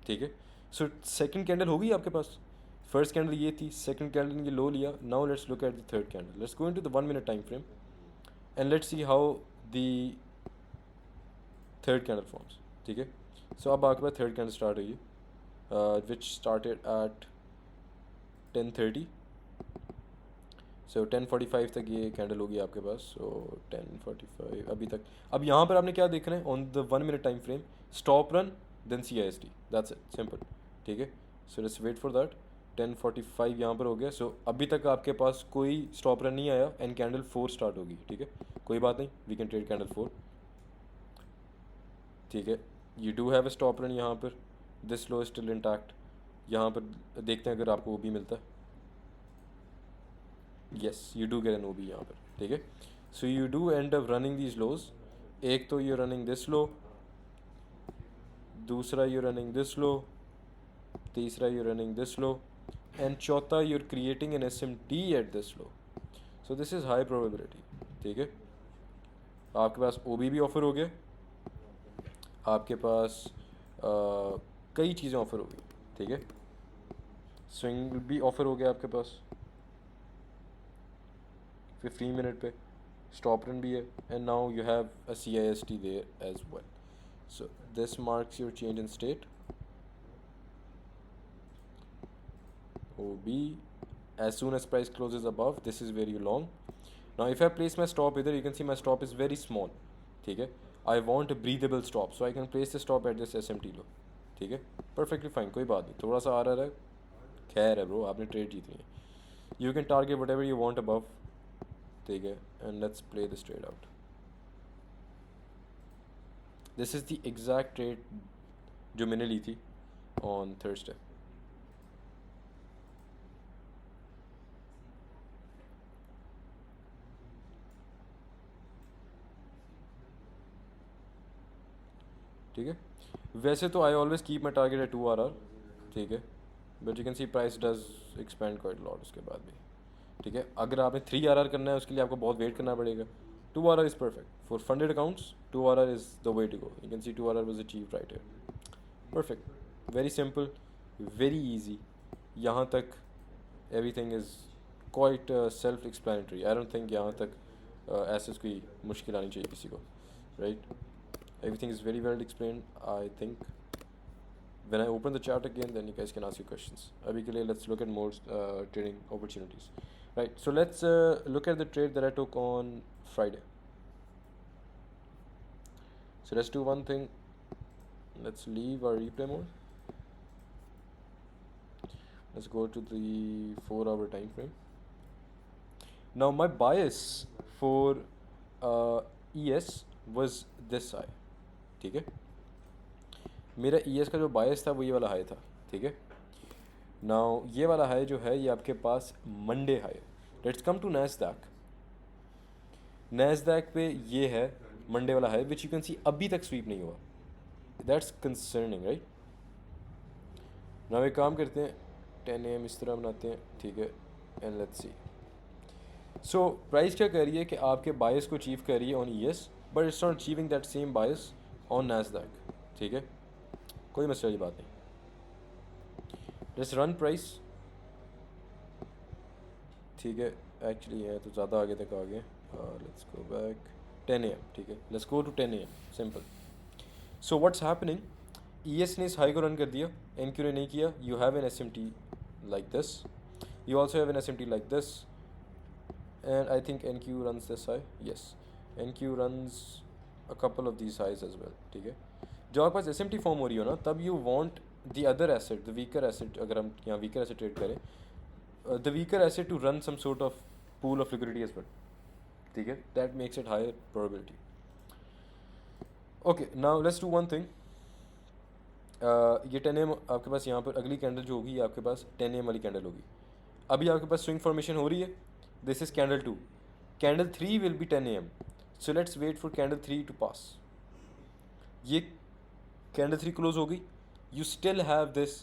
S2: ठीक है। सो सेकंड कैंडल होगी आपके पास, फर्स्ट कैंडल ये थी, सेकंड कैंडल ने ये लो लिया। Now let's look at the third candle, let's go into the 1 minute time frame and let's see how the third candle forms, ठीक है। सो अब आपके पास थर्ड कैंडल स्टार्ट हुई है, विच स्टार्टेड एट 10:30। सो 10:45 तक ये कैंडल होगी आपके पास। सो 10:45 अभी तक। अब यहाँ पर आपने क्या देखना है, on the 1 minute time frame, stop run then CIST, that's it, simple, ठीक है। So let's wait for that. 10:45 यहाँ पर हो गया। सो अभी तक आपके पास कोई स्टॉप रन नहीं आया एंड कैंडल 4 स्टार्ट होगी, ठीक है, कोई बात नहीं, वी कैन ट्रेड कैंडल 4, ठीक है। You do have a stop run यहाँ पर, this low is still intact. यहाँ पर देखते हैं अगर आपको वो भी मिलता है। Yes, you do get an OB यहाँ पर, ठीक है। So you do end up running these lows. एक तो यू रनिंग दिस लो, दूसरा यू रनिंग दिस लो, तीसरा you running this low, and चौथा you're creating an SMT at this low. So this is high probability, ठीक है। आपके पास OB भी offer हो गया, आपके पास कई चीज़ें ऑफर हो गई, ठीक है। स्विंग भी ऑफर हो गया आपके पास 15 मिनट पे, स्टॉप रन भी है, and now you have a CIST there as well. So this marks your change in state. OB, as soon as price closes above, this is where you long. Now if I place my stop either, you can see my stop is very small, ठीक है। I want a breathable stop, so I can place the stop at this SMT low, ठीक है, perfectly fine, कोई बात नहीं, थोड़ा सा आ रहा है, खैर है ब्रो, आपने ट्रेड जीतनी है। You can target whatever you want above, ठीक है, and let's play this trade out. This is the exact trade जो मैंने ली थी ऑन थर्सडे, ठीक है। वैसे तो I always keep my target at 2 RR, ठीक है, but you can see price does expand quite lot उसके बाद भी, ठीक है। अगर आपने 3 RR करना है उसके लिए आपको बहुत वेट करना पड़ेगा। 2 RR is perfect for funded accounts, 2 RR is the way to go. You can see 2 RR was achieved right here, perfect, very simple, very easy. यहाँ तक everything is quite self explanatory. I don't think यहाँ तक ऐसे कोई मुश्किल आनी चाहिए किसी को, right. Everything is very well explained, I think. when I open the chart again, then you guys can ask your questions. Abhi ke liye, let's look at more trading opportunities. Right, so let's look at the trade that I took on Friday. So let's do one thing. Let's leave our replay mode. Let's go to the 4-hour time frame. Now my bias for ES was this high. ठीक है, मेरा ES का जो बायस था वो ये वाला high था. ठीक है, नाउ ये वाला हाई जो है ये आपके पास Monday high. Let's come to Nasdaq. Nasdaq पे ये है मंडे वाला high which you can see अभी तक स्वीप नहीं हुआ. That's concerning, right. नाउ एक काम करते हैं, 10 AM इस तरह बनाते हैं. ठीक है, and let's see. So price क्या कर रही है कि आपके बायस को अचीव कर रही है on ES, but it's not achieving that same bias on Nasdaq. ठीक है, कोई मसले वाली बात नहीं. Let's run price. ठीक है, एक्चुअली है तो ज़्यादा आगे तक आ गए. Let's go back 10 AM. ठीक है, let's go to 10 AM. Simple. So what's happening, ES ने इस हाई को रन कर दिया, NQ ने नहीं किया. You have an SMT like this, you also have an SMT like this, and I think NQ runs this high. Yes, NQ runs a couple of these highs as well. ठीक है, जब आपके पास SMT form हो रही हो ना, तब you want the other asset, the weaker asset. अगर हम यहाँ वीकर एसेट ट्रेड करें, the weaker asset to run some sort of pool of liquidity as well. ठीक है, that makes it higher probability. Okay, now let's do one thing. ये 10 AM आपके पास यहाँ पर अगली कैंडल जो होगी आपके पास 10 AM वाली कैंडल होगी. अभी आपके पास स्विंग फॉर्मेशन हो रही है. This is candle 2. Candle 3 will be 10 AM. So let's wait for candle 3 to pass. ये candle 3 close हो गई. You still have this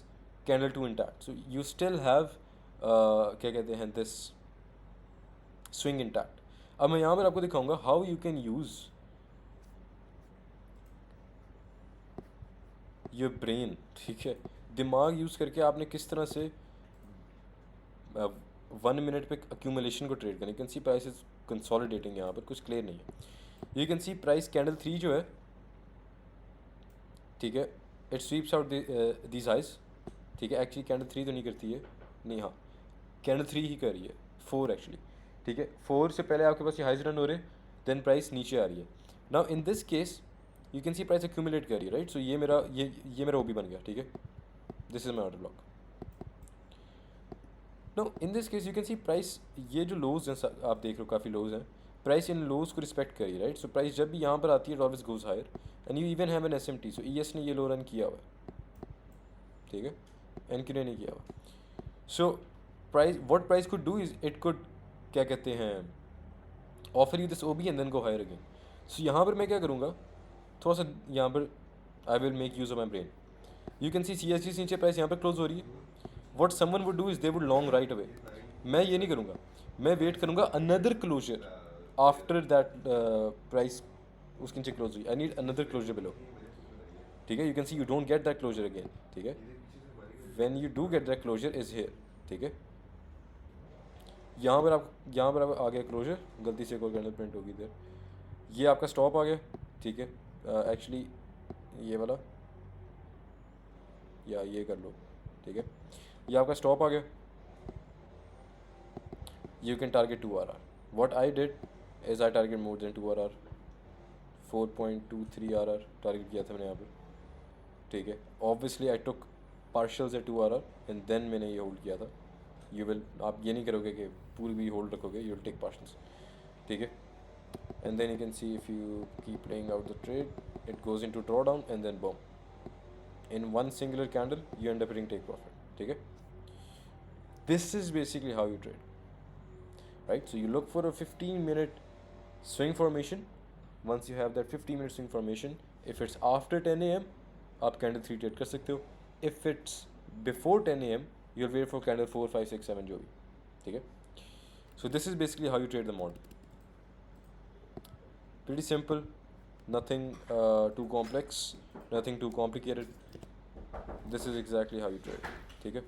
S2: candle 2 intact. So you still have क्या कहते हैं this swing intact. अब मैं यहाँ पर आपको दिखाऊंगा how you can use your brain. ठीक है, दिमाग यूज़ करके आपने किस तरह से 1 मिनट पे अक्यूमुलेशन को ट्रेड करें. You can see price is consolidating. यहाँ पर कुछ क्लियर नहीं है. You can see price candle 3 जो है, ठीक है, it sweeps out these highs. ठीक है, एक्चुअली कैंडल 3 तो नहीं करती है, नहीं, हाँ कैंडल 3 ही कर रही है, 4 एक्चुअली. ठीक है, 4 से पहले आपके पास ये हाइज रन हो रहे हैं, देन प्राइस नीचे आ रही है. Now in this case you can see price accumulate कर रही है, राइट. सो ये मेरा OB बन गया. ठीक है, this is my order block. No, in this case you can see price, ये जो लोज हैं आप देख रहे हो काफ़ी लोज हैं, प्राइस इन लोज को रिस्पेक्ट करिए, राइट. सो प्राइस जब भी यहाँ पर आती है, always goes higher, and you even have an SMT. So ES ने ये लो रन किया हुआ है. ठीक है, NQ ने नहीं किया हुआ. So price, what price could do is it could क्या कहते हैं offer you this OB and then go higher again. So यहाँ पर मैं क्या करूँगा, थोड़ा सा यहाँ पर I will make use of my brain. You can see CSG से नीचे प्राइस यहाँ पर क्लोज हो रही है. What someone would do is they would long right away. मैं ये नहीं करूँगा, मैं वेट करूँगा another closure after that price उसके नीचे क्लोज हुई. I need another closure below. ठीक है, you can see you don't get that closure again. ठीक है, when you do get that closure is here. ठीक है, यहाँ पर आप आ गया क्लोजर, गलती से कोई कैंडल प्रिंट होगी इधर, ये आपका स्टॉप आ गया. ठीक है, एक्चुअली ये वाला या ये कर लो. ठीक है, ये आपका स्टॉप आ गया. You can target 2 RR. What I did is I target more than 2 RR. 4.23 RR target किया था मैंने यहाँ पर. ठीक है, obviously I took partials at 2 RR and then मैंने ये होल्ड किया था. यू विल, आप ये नहीं करोगे कि पूरी भी होल्ड रखोगे, यू विल टेक पार्शल्स. ठीक है, and then you can see if you keep playing out the trade it goes into draw down and then boom in one singular candle you end up hitting take profit. ठीक है, this is basically how you trade, right. So you look for a 15-minute swing formation. Once you have that 15-minute swing formation, if it's after 10 AM आप candle 3 trade कर सकते हो. If it's before 10 AM you'll wait for candle 4, 5, 6, 7 जो भी. ठीक है, so this is basically how you trade the model. Pretty simple, nothing too complex, nothing too complicated. This is exactly how you trade. ठीक है.